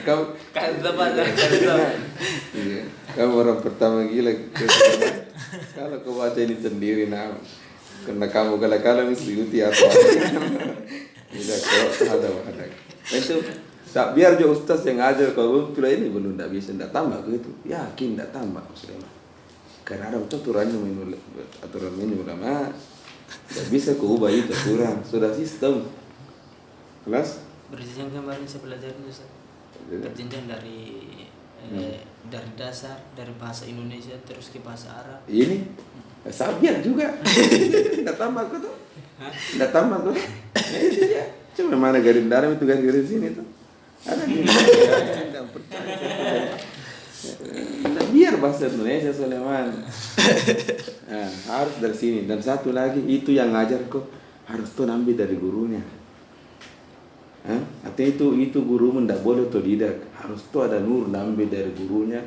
Kau kamu orang pertama gila. Kalau kau baca ini sendiri karena kamu kalau mengikuti apa? Tidak kau ada. Itu biar jo ustaz yang ajar kau sudah ini belum tidak bisa tidak tambah gitu. Yakin tidak tambah Sulaiman. Karena ada aturannya ulama. Tidak bisa kau ubah itu aturan. Sudah sistem. Kelas? Berjenjang kemarin saya belajar itu Ustaz. Berjenjang dari dasar, dari bahasa Indonesia terus ke bahasa Arab. Ini sabiar juga. Tidak tambah kau tuh. Tidak tambah kau. Itu dia. Cuma mana garis dalam itu garis sini tuh. Ada di tidak percaya. Biar bahasa Indonesia Sulaiman. Harus dari sini. Dan satu lagi itu yang ngajar kok harus tuh ambil dari gurunya. Artinya itu guru tidak boleh tidak harus tuh ada nur ambil dari gurunya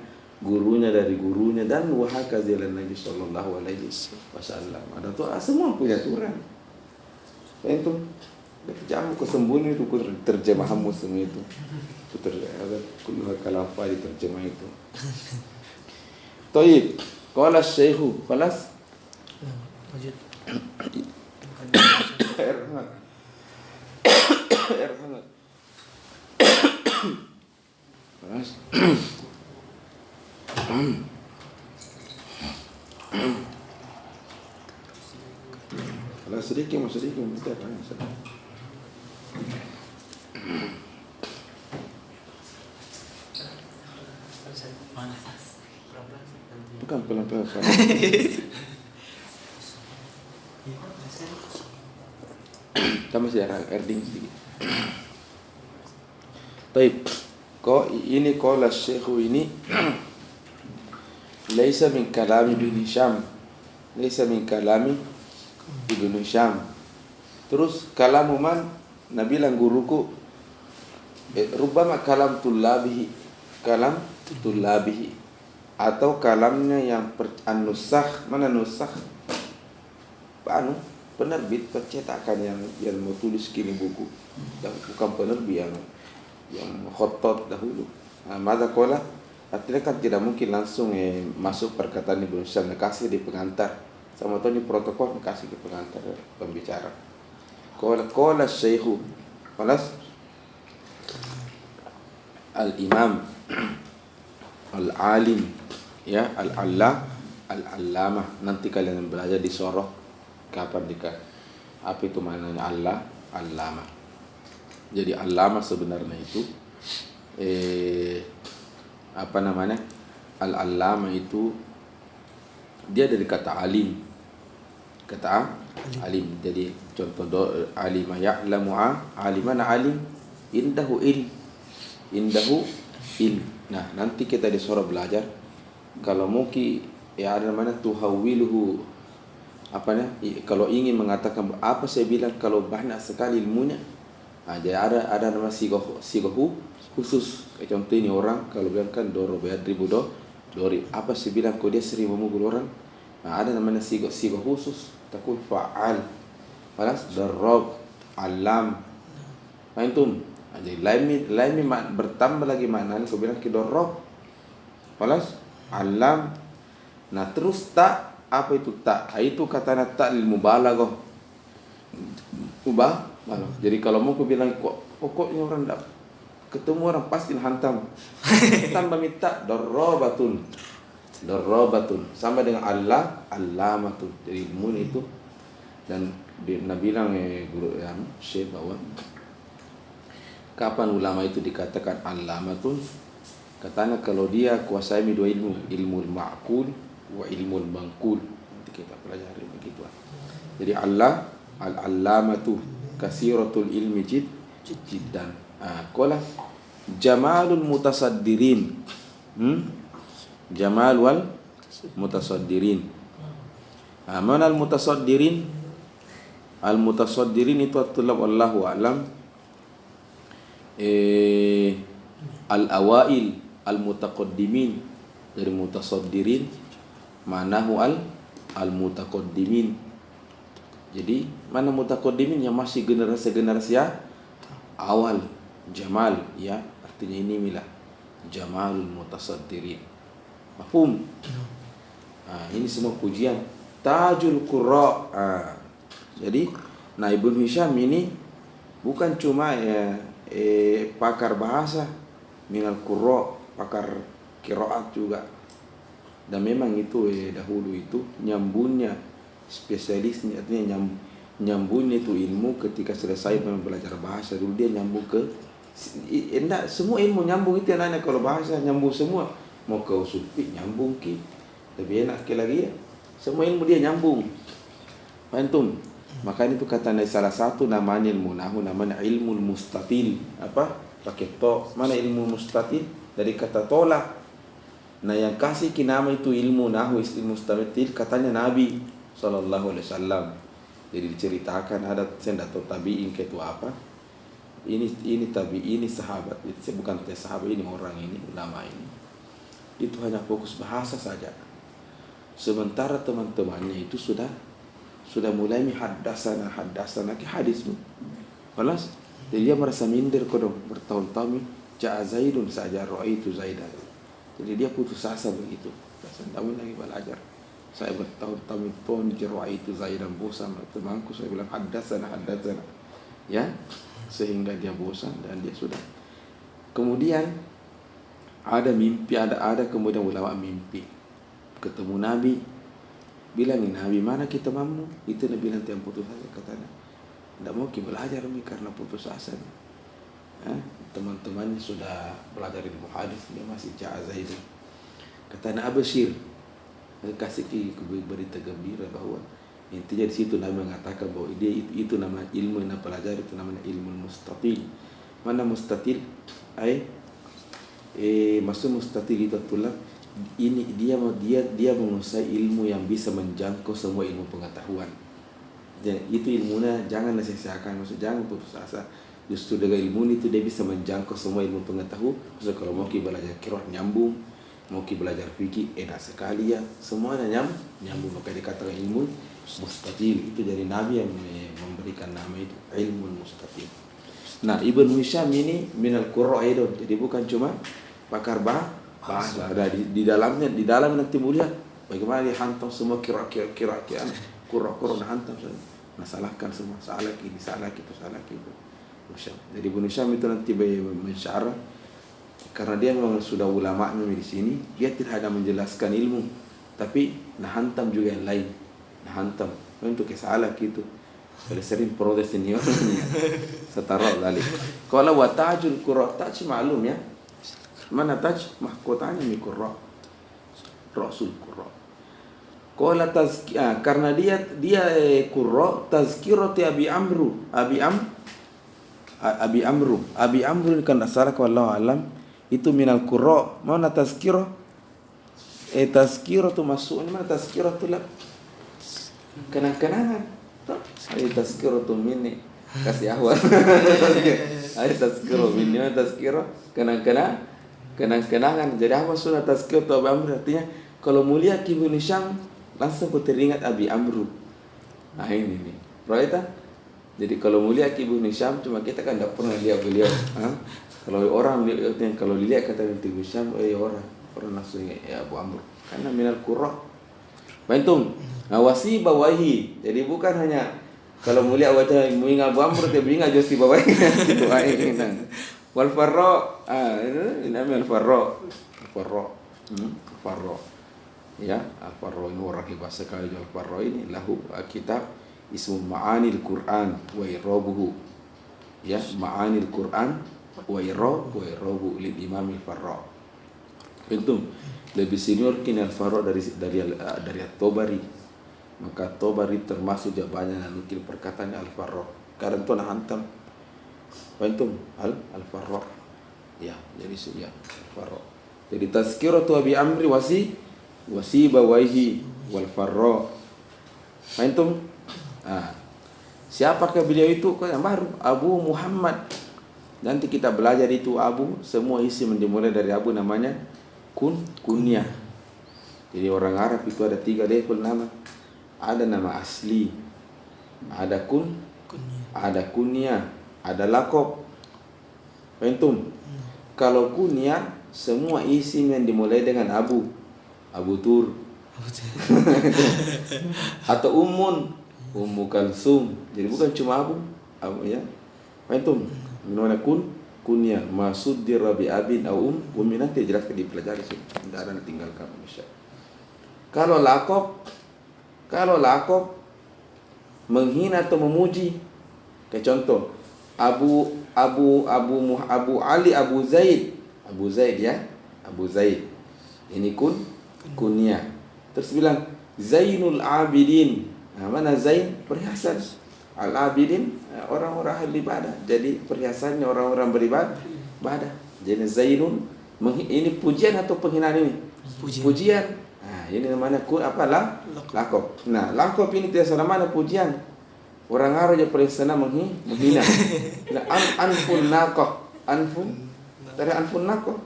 dari gurunya dan wahakaza Nabi sallallahu alaihi wasallam. Ada tuh semua punya aturan. Itu jamu kesembunyi itu terjemahanmu semua itu. Ada kullu kalam fadi terjemah itu. Taib. Qala asy-syaikhu, khalas? Lanjut. Air hangat. Keras. Kalau sedikit mesti apa? Bukan pelan-pelan. Kita masih ada air dingin sedikit. Taib. Ini qala syekhu ini laisa min kalami Ibn Hisham, laisa min kalami Ibn Hisham. Terus kalamu man, Nabi bilang guruku, rubbama kalam tullabihi, kalam tullabihi, atau kalamnya yang an-nusakh, mana nusakh? Penerbit percetakan yang mau tulis kini buku, bukan penerbit yang khotot dahulu. Mada kola, artinya kan tidak mungkin langsung masuk perkataan Ibnu Hisham, kasih di pengantar. Sama tuh di protokol kasih di pengantar pembicara. Kola syekhu, kolas al-imam, al-alim, ya, al-allamah. Nanti kalian belajar di Soroh kapan apa itu maknanya allamah. Jadi allamah sebenarnya itu apa namanya? Al-allamah itu dia dari kata alim. Kata alim. Jadi contoh alima ya'lamu alimana alim indahu indahu ilm. Nah, nanti kita disuruh belajar kalau mungkin ya ada namanya tuhawwiluhu, apa nih, kalau ingin mengatakan apa saya bilang kalau banyak sekali ilmunya. Nah, jadi ada nama sigohu khusus. Kayak contoh ini orang kalau bilang kan doro ribu dori, apa sih bilang kalau dia sering memukul orang. Nah, ada namanya sigoh khusus, takul fa'al, balas darab, alam. Antum, jadi lain bertambah lagi maknanya. Kau bilang kidorab, balas alam. Nah, terus tak, apa itu tak? Itu katanya tak lil mubalaghah. Jadi kalau mau kau bilang pokoknya orang tak ketemu orang pasti hantam. Tambah minta darabatun sama dengan allamatun. Jadi ilmu itu. Dan Nabi bilang guru Syekh bahwa kapan ulama itu dikatakan allamatun? Katanya kalau dia kuasai dua ilmu ma'qul wa ilmu manqul. Nanti kita pelajari begitu. Jadi al-allamatu kasiratul ilmi jiddan. Qala jamalul mutasaddirin. Jamal wal mutasaddirin. Mana al-mutasaddirin? Al-mutasaddirin itu tulab wallahu a'lam. Al-awail, al-mutaqaddimin. Dari mutasaddirin manahu al-mutaqaddimin. Jadi mana mutaqaddimin yang masih generasi awal. Jamal, ya, artinya ini milah jamalul mutasaddirin. Mafhum? Ini semua pujian tajul qurra. Jadi Ibnu Hisham ini bukan cuma pakar bahasa, minal qurra, pakar qiraat juga. Dan memang itu dahulu itu nyambungnya, spesialisnya, artinya nyambungnya itu ilmu ketika selesai belajar bahasa. Dulu dia nyambung ke semua ilmu nyambung itu yang kalau bahasa nyambung semua. Mau ke usul fiqh nyambung ki. Lebih enak lagi ya. Semua ilmu dia nyambung. Antum. Makanya itu kata salah satu namanya ilmu nahu namanya ilmu mustatil. Apa? Pakai to. Mana ilmu mustatil? Dari kata tolak. Nah, yang kasih nama itu ilmu nahu ilmu mustatil katanya Nabi sallallahu alaihi wasallam. Jadi diceritakan ada saya tidak tahu tabi'in itu apa. Ini tabi'in, ini sahabat. Itu bukan sahabat, ini orang ini, ulama ini. Itu hanya fokus bahasa saja. Sementara teman-temannya itu sudah mulai haddasana ke hadis. Balas. Jadi dia merasa minder kodong bertahun-tahun ja'a Zaidun saja ra'aitu Zaidan. Jadi dia putus asa begitu. Tahu lagi belajar. Saya bertahun-tahun pun ra'aitu Zaidan, bosan temanku. Saya bilang haddasana. Ya, sehingga dia bosan dan dia sudah. Kemudian ada mimpi, ada kemudian ulama mimpi ketemu Nabi, bilangin Nabi mana kita mamu. Itu Nabi nanti yang putus asa katanya. Tidak mau kita belajar karena putus asa. Teman-temannya sudah belajar ilmu hadis, dia masih ja'azai. Katanya Abashir, kasih berita gembira bahwa intinya di situ Nabi mengatakan bahwa dia itu nama ilmu yang pelajari itu namanya ilmu mustatil. Mana mustatil? Maksud mustatil itu tulab ini dia menguasai ilmu yang bisa menjangkau semua ilmu pengetahuan. Jadi itu ilmunya jangan sia-siakan, maksud jangan putus asa. Justru dengan ilmu itu dia bisa menjangkau semua ilmu pengetahuan. Maksud kalau mau belajar qiraat nyambung, mau belajar fikih enak sekali ya, semuanya nyambung. Maka dikatakan ilmu mustatil. Itu dari Nabi yang memberikan nama itu ilmu mustatil. Nah, Ibnu Hisham ini minal qurra itu. Jadi bukan cuma pakar bahasa. Ada di dalamnya nanti mulia bagaimana dia hantam semua kira-kira qurra hantam saja. Masalahkan semua, salah ini, salah itu. Jadi Ibnu Hisham itu nanti mensyarah karena dia memang sudah ulama di sini, dia tidak ada menjelaskan ilmu, tapi hantam juga yang lain. Hantam untuk salah gitu. Kalau sering protes ini orang setara lali. Kalau wa tajul qurra, taj maklum ya. Mana taj? Mahkotanya mi qurra. Rasul qurra. Qala karena dia qurra tazkirati Abi Amru kan asal wallahu alam itu minal qurra. Mana tazkirah? Tazkirah tu masuk mana tazkirah tu lah. Kenang-kenangan. Ay tazkirah tu minni kasih awal. Ay tazkirah minni tazkirah kenang-kenangan. Jadi apa sunnah tazkirah tu Abi Amru artinya kalau mulia Ibnu Hisham langsung teringat Abi Amru. Nah ini nih. Right? Jadi kalau mulia Ibnu Hisham cuma kita kan tidak pernah lihat beliau. Kalau orang kalau dilihat kata Ibnu Hisham orang langsung ya Abu Amr karena minal qurra. Bantum. Wasi bawahi. Jadi bukan hanya kalau mulia wajah mengingat Abu Amr tapi ingat josi bawahi. Wal farra. Ini al farra. Farra. Ya, al farra ini orang hebat sekali al farra ini lahu kitab ismu Ma'anil Quran wa irabuhu. Ya, Ma'anil Quran wa irabu lil Imam al-Farra. Bentum lebih senior kini al-Farra dari at-Tabari. Maka Tabari termasuk jawabannya nukil perkataan al-Farra. Karena itu hantam. Bentum al-Farra. Ya, jadi ya al-Farra. Jadi tazkiratu Abi Amri wasi bawaihi wal Farra. Bentum siapakah beliau itu? Yang baru Abu Muhammad. Nanti kita belajar itu Abu, semua isi dimulai dari Abu namanya kunyah. Jadi orang Arab itu ada 3 level nama. Ada nama asli, ada ada kunyah, ada lakob. Pentum. Kalau kunyah semua isim yang dimulai dengan Abu Tur atau Ummu Kalsum. Jadi bukan cuma Abu ya. Pentum. Menurut kunyah maksud di Rabi Abin au Ummi nanti jelaskan dipelajari sih. Tidak ada yang tinggalkan Insya. Kalau lakob menghina atau memuji. Kayak contoh Abu Ali Abu Zaid ya. Abu Zaid. Ini kunyah. Terus bilang Zainul Abidin. Mana Zain? Perhiasan. Al-Abidin orang-orang ahli ibadah. Jadi perhiasannya orang-orang beribadah. Jadi Zainun ini pujian atau penghinaan ini? Pujian. Ini namanya lakob. Nah, lakob ini tidak sama pujian. Orang Arab je paling senang menghina. Anfun nakoh. Dari anfun nakoh.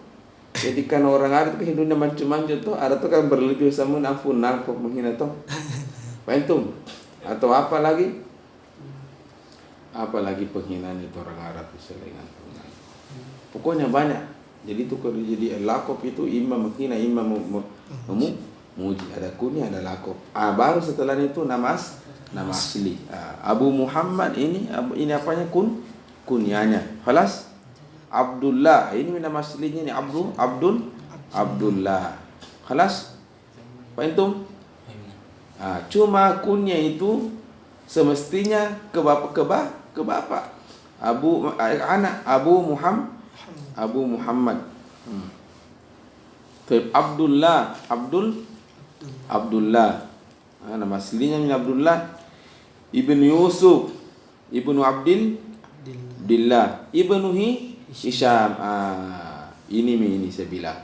Jadi kan orang Arab itu hidupnya macam-macam tu, ada tu kan berlebih sama anfun nakoh menghina tu. Pentum. Atau apa lagi? Apalagi penghinaan itu orang Arab selain penghinaan. Pokoknya banyak. Jadi itu kalau jadi lakob itu imam menghina, imam memuji. Ada kunyah, ada lakob. Baru setelah itu nama asli. Abu Muhammad ini apanya kunyahnya. Khalas. Abdullah ini nama aslinya ini Abdullah. Khalas. Faham? Cuma kunyah itu semestinya ke bapak. Abu Muhammad. Abdullah. Nama aslinya min Abdullah Ibnu Yusuf Ibnu Abdillah Ibnu Hisham. Ini saya bilang.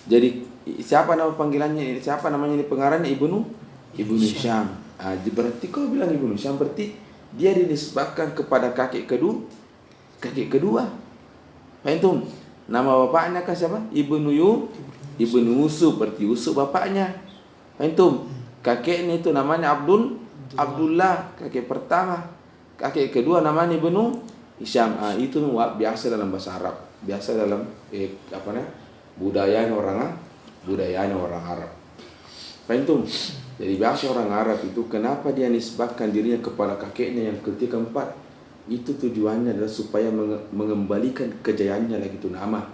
Jadi siapa nama panggilannya? Siapa namanya ini pengarangnya? Ibnu Hisham. Berarti kau bilang Ibnu Hisham berarti dia dinisbahkan kepada kakek kedua. Paham? Nama bapaknya kan siapa? Ibnu Yusuf, berarti Yusuf bapaknya. Paham? Kakeknya itu namanya Abdullah, kakek pertama. Kakek kedua namanya Ibnu Hisham. Itu biasa dalam bahasa Arab, biasa dalam budayanya orang Arab. Paham? Jadi bahasa orang Arab itu kenapa dia nisbahkan dirinya kepada kakeknya yang keempat? Itu tujuannya adalah supaya mengembalikan kejayaannya lagi itu nama.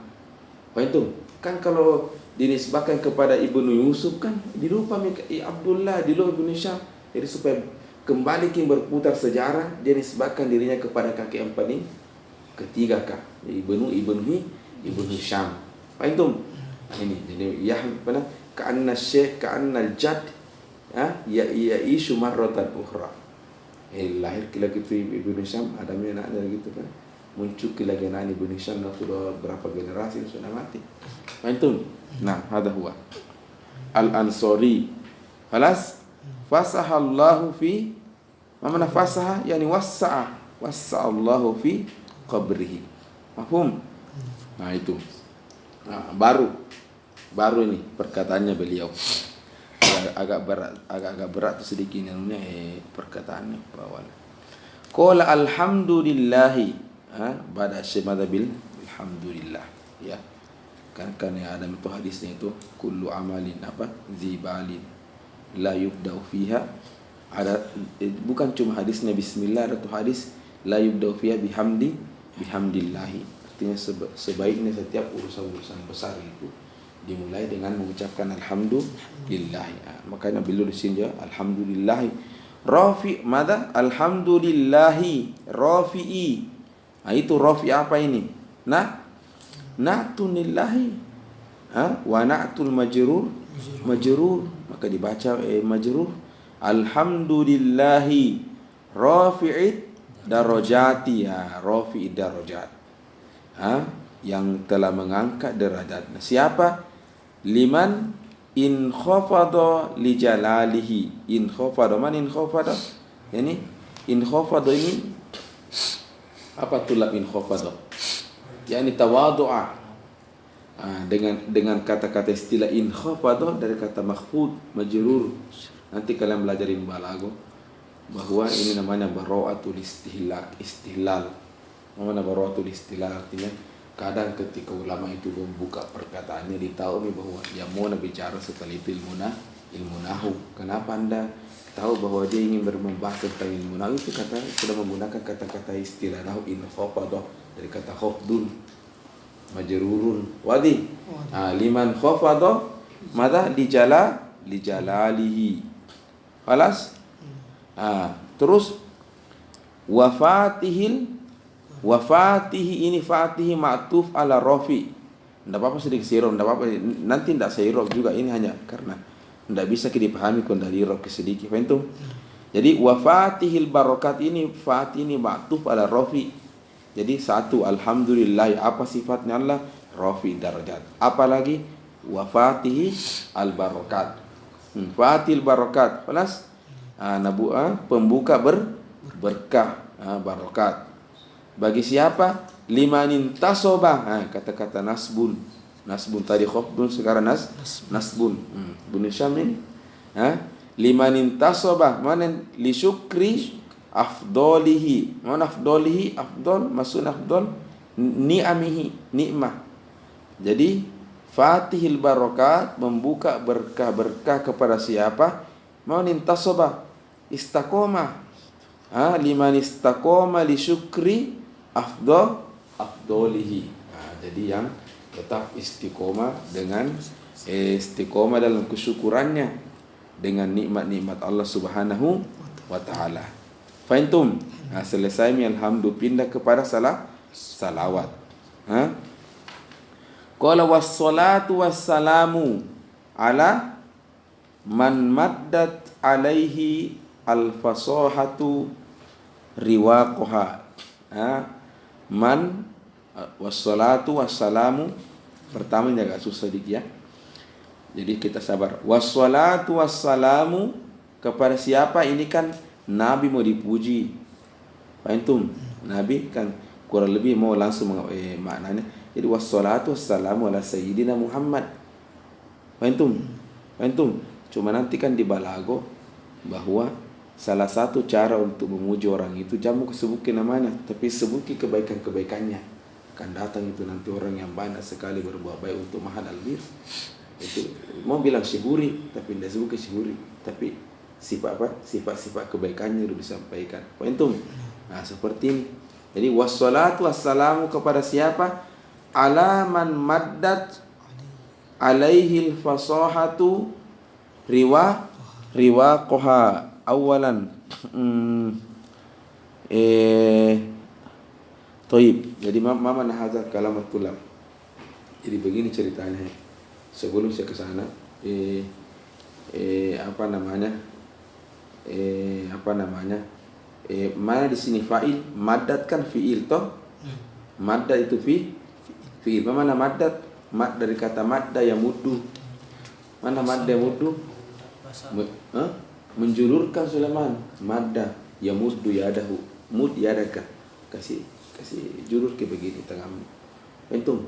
Paham? Kan kalau dinisbahkan kepada Ibnu Yusuf kan dilupa Abdullah, dilupa Ibnu Hisham. Jadi supaya kembali berputar sejarah, dia nisbahkan dirinya kepada kakek yang paling ketiga kah? Ibnu Hisham. Paham? Ini jadi ka'anna syekh ka'anna al-jad ya'ishu marratan ukhra. Lahir kila gitu Ibnu Hisham, adamnya anaknya gitu kan. Muncul kila anak Ibnu Hisham sudah berapa generasi sudah mati. Paham? Nah, hada huwa al-Ansari. Falas fasaha Allahu fi mana fasaha yani wassa'a Allahu fi qabrihi. Paham? Nah, itu. Nah, baru ini perkataannya beliau. Agak berat tuh sedikit namanya perkataannya bawah. Qala alhamdulillahi pada syemada bil alhamdulillah ya. Kan ada itu hadisnya itu kullu amalin zibalin la yubda'u fiha. Ada bukan cuma hadisnya bismillah, ada tuh hadis la yubda'u fiha bihamdillahi. Artinya sebaiknya setiap urusan besar itu dimulai dengan mengucapkan alhamdulillah. Makanya beliau di sini alhamdulillah. Alhamdulillahi rafi'i. Itu rafi apa ini? Na'tunillahi. Wa na'tul majrur. Maka dibaca majrur. Alhamdulillahi rafi'id darajati. Rafi'id darajat. Yang telah mengangkat derajat. Siapa? Liman in khafada li jalalihi. In khafada, man in khafada? Yani in khafada ini apa tulab in khafada? Yani tawadu'a. Dengan kata-kata istilah in khafada dari kata makhfud majrur. Nanti kalian belajarin balago bahwa ini namanya bara'atul istihlal. Namanya bara'atul istihlal artinya kadang ketika ulama itu membuka perkataannya ditahu bahwa dia mau bicara setelah itu ilmu nahu. Kenapa Anda tahu bahwa dia ingin membahas tentang ilmu nahu? Itu sudah menggunakan kata-kata istilah nahu in khafada dari kata khafdun majrurun wadi. Liman khafada madha lijalalihi. Khalas? Terus wafatihi ini fatihi ma'tuf ala rafi. Tidak apa-apa sedikit sirob, tidak apa-apa. Nanti tidak sirob juga, ini hanya karena tidak bisa dipahami kalau dari rob sedikit. Faham? Jadi wafatihil barokat ini fatih ini ma'tuf ala rafi. Jadi satu alhamdulillah, apa sifatnya Allah? Rafi darajat. Apalagi wafatihi al barokat. Fatihil barokat. Plus pembuka berkah barokat. Bagi siapa? Limanin tasobah. Kata-kata nasbun tadi khafdun, sekarang nasbun. Ibnu Hisham ini. Limanin tasobah mana li syukri afdolihi. Mana afdolihi? Afdol maksud afdol ni'amihi, nikmah. Jadi fatihil barokat, membuka berkah-berkah kepada siapa? Manin tasobah istaqomah. Liman istaqoma li syukri afdolihi. Jadi yang tetap istiqomah dengan istiqomah dalam kesyukurannya dengan nikmat-nikmat Allah Subhanahu wa taala. Faham? Selesai alhamdulillah pindah kepada salawat. Qala wassalatu wassalamu ala man maddat alaihi al-fasahatu riwaqaha. Man wassalatu wassalamu, pertama ini agak susah dikit ya. Jadi kita sabar. Wassalatu wassalamu kepada siapa? Ini kan Nabi mau dipuji. Fahimtum? Nabi kan kurang lebih mau langsung maknanya. Jadi wassalatu wassalamu ala sayyidina Muhammad. Fahimtum? Fahimtum? Cuma nanti kan di balago bahwa salah satu cara untuk memuji orang itu jangan sebutin namanya, tapi sebutin kebaikan-kebaikannya. Akan datang itu nanti orang yang banyak sekali berbuat baik untuk mahal albir. Itu mau bilang syuhuri, tapi tidak sebut syuhuri, tapi sifat-sifat kebaikannya itu disampaikan. Fahimtum? Nah, seperti ini. Jadi wassalatu wassalamu kepada siapa? Ala man maddat alaihil fasahatu riwaqaha awalan. Toib. Jadi mama nahazat kalamat tulab. Jadi begini ceritanya. Sebelum saya ke sana, mana di sini fa'il, maddat kan fi'il toh? Maddat itu fi'il. Mana maddat? Mad dari kata madda ya muddu. Mana madda muddu? Menjulurkan Sulaiman. Madda ya muddu ya adahu. Mud ya adaka. Kasih julur ke begini tengahmu. Itu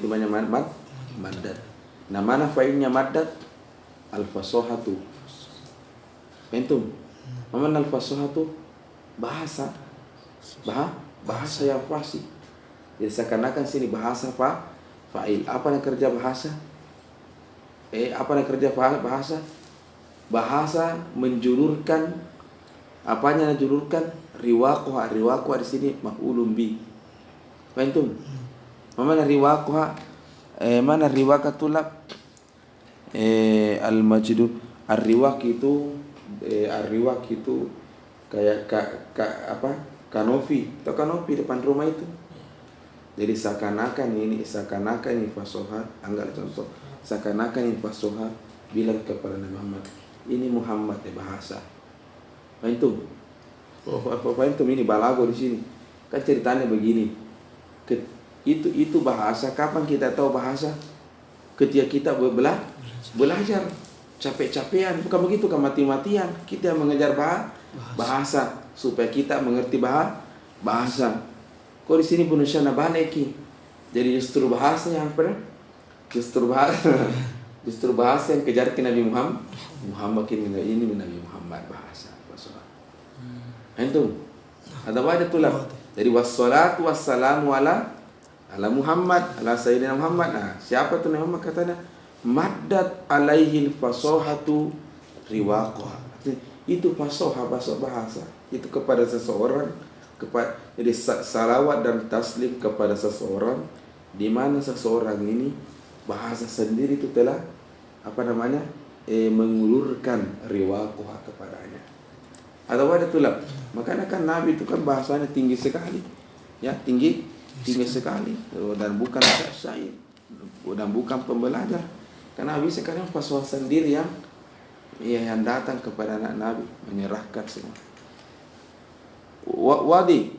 banyak maddat. Nah, mana fa'ilnya maddat? Al-fasahatu. Entum. Mana al-fasahatu? Bahasa yang fasih. Jadi seakan-akan sini bahasa fa'il. Apa yang kerja bahasa? Apa yang kerja bahasa? Bahasa menjulurkan, apanya menjulurkan? Riwaqah di sini maf'ulun bi. Entum. Mana riwaqah? Mana riwaqatul al-majdu? Ar-riwaq itu kayak kanopi atau kanopi depan rumah itu. Jadi seakan-akan ini fasoha, anggap contoh, seakan-akan ini fasoha bilang kepada Nabi Muhammad, ini Muhammad bahasa. Fahimtum? Fahimtum ini balago di sini. Kan ceritanya begini. Itu bahasa. Kapan kita tahu bahasa? Ketika kita belajar capek-capean, bukan begitu kan mati-matian. Kita yang mengejar bahasa supaya kita mengerti bahasa. Kok di sini penulisan baleki. Jadi justru bahasa yang justru bahasa yang kejar ke Nabi Muhammad ini Nabi Muhammad bahasa. Itu ada banyak tulab. Jadi wassalatu wassalamu ala Muhammad, ala sayyidina Muhammad. Nah, siapa tu Nabi Muhammad katanya? Maddat alaihil fasahatu riwaqah. Itu fasoha bahasa. Itu kepada seseorang, jadi salawat dan taslim kepada seseorang, di mana seseorang ini bahasa sendiri itu telah mengulurkan riwaqah kepadanya. Atau ada tulab. Makanya kan Nabi itu kan bahasanya tinggi sekali. Ya, tinggi sekali dan bukan syair dan bukan pembelajar. Karena Nabi sekarang fasoha sendiri yang datang kepada anak Nabi menyerahkan semua. Wadi.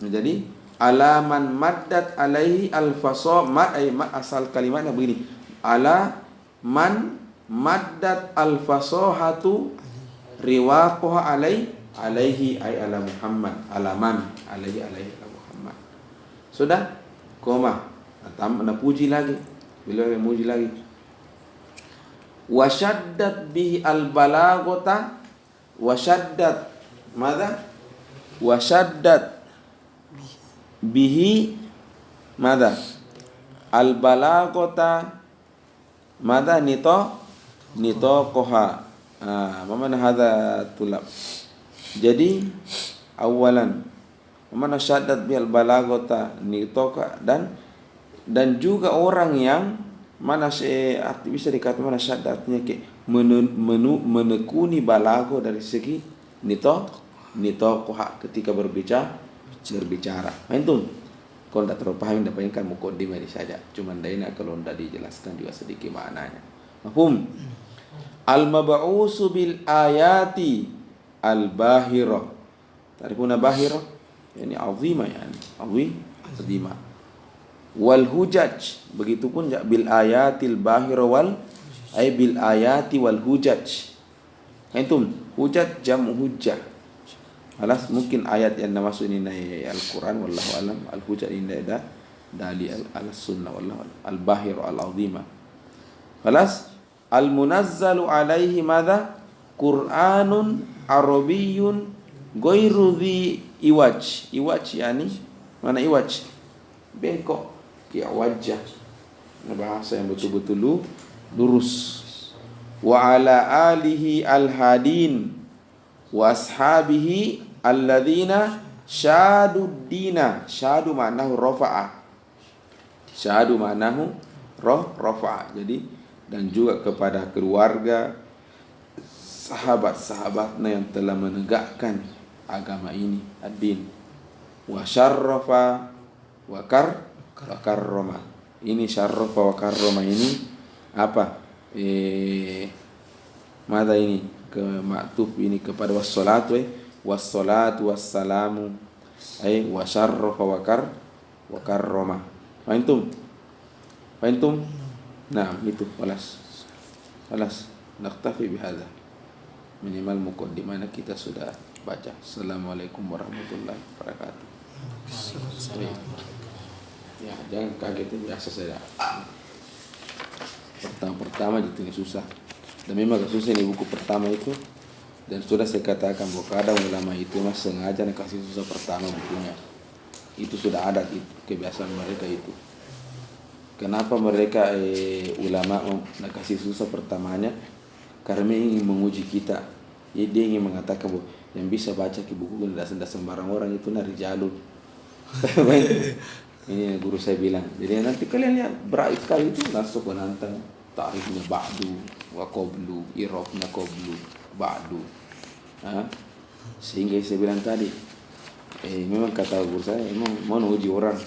Jadi alaman maddat alaihi al-fasah asal kalimatnya begini. Ala man maddat al-fasahatu riwaqaha alaihi ay ala Muhammad. Alaman alaihi ala Muhammad. Sudah? Koma. Puji lagi. Bila memuji lagi. Wasyaddat bihi al-balagota. Wasyaddat mada? Wasyaddat bihi mada? Al-balagota mada nito koha. Mana hadha tulab. Jadi awalan mana syaddat bihi al-balagota nito dan juga orang yang mana arti bisa dikatakan mana syaddat artinya menekuni balago dari segi nitoqah ketika berbicara. Antum kalau tidak terlalu paham dapat kan mukaddimah ini saja. Cuma daina kalau tidak dijelaskan juga sedikit maknanya. Mafhum? Al-mab'usu bil ayati al-bahirah. Tarifuna bahirah? Yani azimah yani. Azimah. wal hujaj, begitupun bil ayatil bahira wal bil ayati wal hujaj. Antum hujaj jamu hujjah. Alas mungkin ayat yang masuk ini Al-Quran wallahu alam, al hujaj ini ada dali al sunnah wallahu alam, al bahir al azimah. Alas al munazzalu alaihi madza Qur'anun Arabiyyun ghairu dhi iwaj. Iwaj yani mana iwaj? Bengkok, ya wajah. Bahasa yang betul-betul lurus. Wa ala alihi al-hadin wa ashabihi alladzina syadud dina. Syadu ma'nahu rafa'a. Syadu ma'nahu rafa'a. Jadi dan juga kepada keluarga sahabat-sahabatnya yang telah menegakkan agama ini, ad-din. Wa syarrafa wa karrama. Ini syarrafa wa karrama ini apa? Mada ini ke maktub ini kepada wassalatu wassalatu wassalamu wa syarrafa wa karrama. Fahimtum? Nah, itu خلاص naktafi bihadza. Minimal muqaddimahnya kita sudah baca. Assalamualaikum warahmatullahi wabarakatuh. Ya, jangan kaget, biasa saja. Pertama itu yang susah. Dan memang agak susah ini buku pertama itu. Dan sudah saya katakan bahwa kadang ulama itu mas sengaja nak kasih susah pertama bukunya. Itu sudah ada kebiasaan mereka itu. Kenapa mereka ulama nak kasih susah pertamanya? Karena ingin menguji kita. Jadi dia ingin mengatakan bahwa yang bisa baca ke buku dan sembarang orang itu nari jalur. Ini guru saya bilang. Jadi nanti kalian lihat berat sekali itu langsung menantang ta'rifnya ba'du wa qablu, irafnya qablu, ba'du. Sehingga saya bilang tadi, memang kata guru saya memang mau uji orang.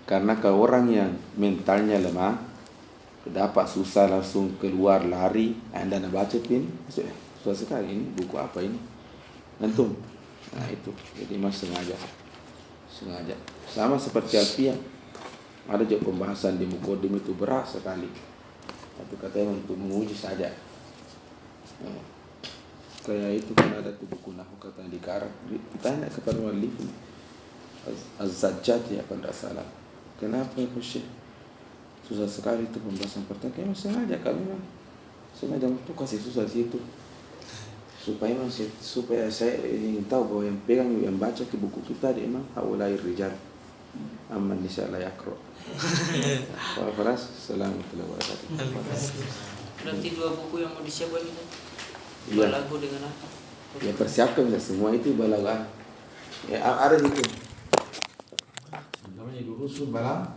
Karena kalau orang yang mentalnya lemah, dapat susah langsung keluar lari, Anda nak baca pin, susah sekali ini buku apa ini? Antum. Nah itu, jadi mas sengaja. Sama seperti Alfiah. Ada juga pembahasan di Muqaddim itu berat sekali. Tapi katanya untuk menguji saja. Kayak itu kan ada tuh buku nahwu kata di Arab. Ditanya kepada muallif Az-Zajjaj ya kalau tidak salah. Kenapa ya Syekh? Susah sekali itu pembahasan pertama. Kayak sengaja kami memang. Sengaja untuk kasih susah situ. Supaya saya ingin tahu bahwa yang pegang yang baca ke buku kita dia memang haulai rijal aman nisa la yaqra. Wa faras assalamualaikum warahmatullahi wabarakatuh. Berarti 2 buku yang mau disiapkan itu. Iya. Balago dengan apa? Ya persiapkan semua itu balaghah. Ya ada itu. Namanya rusul balagh.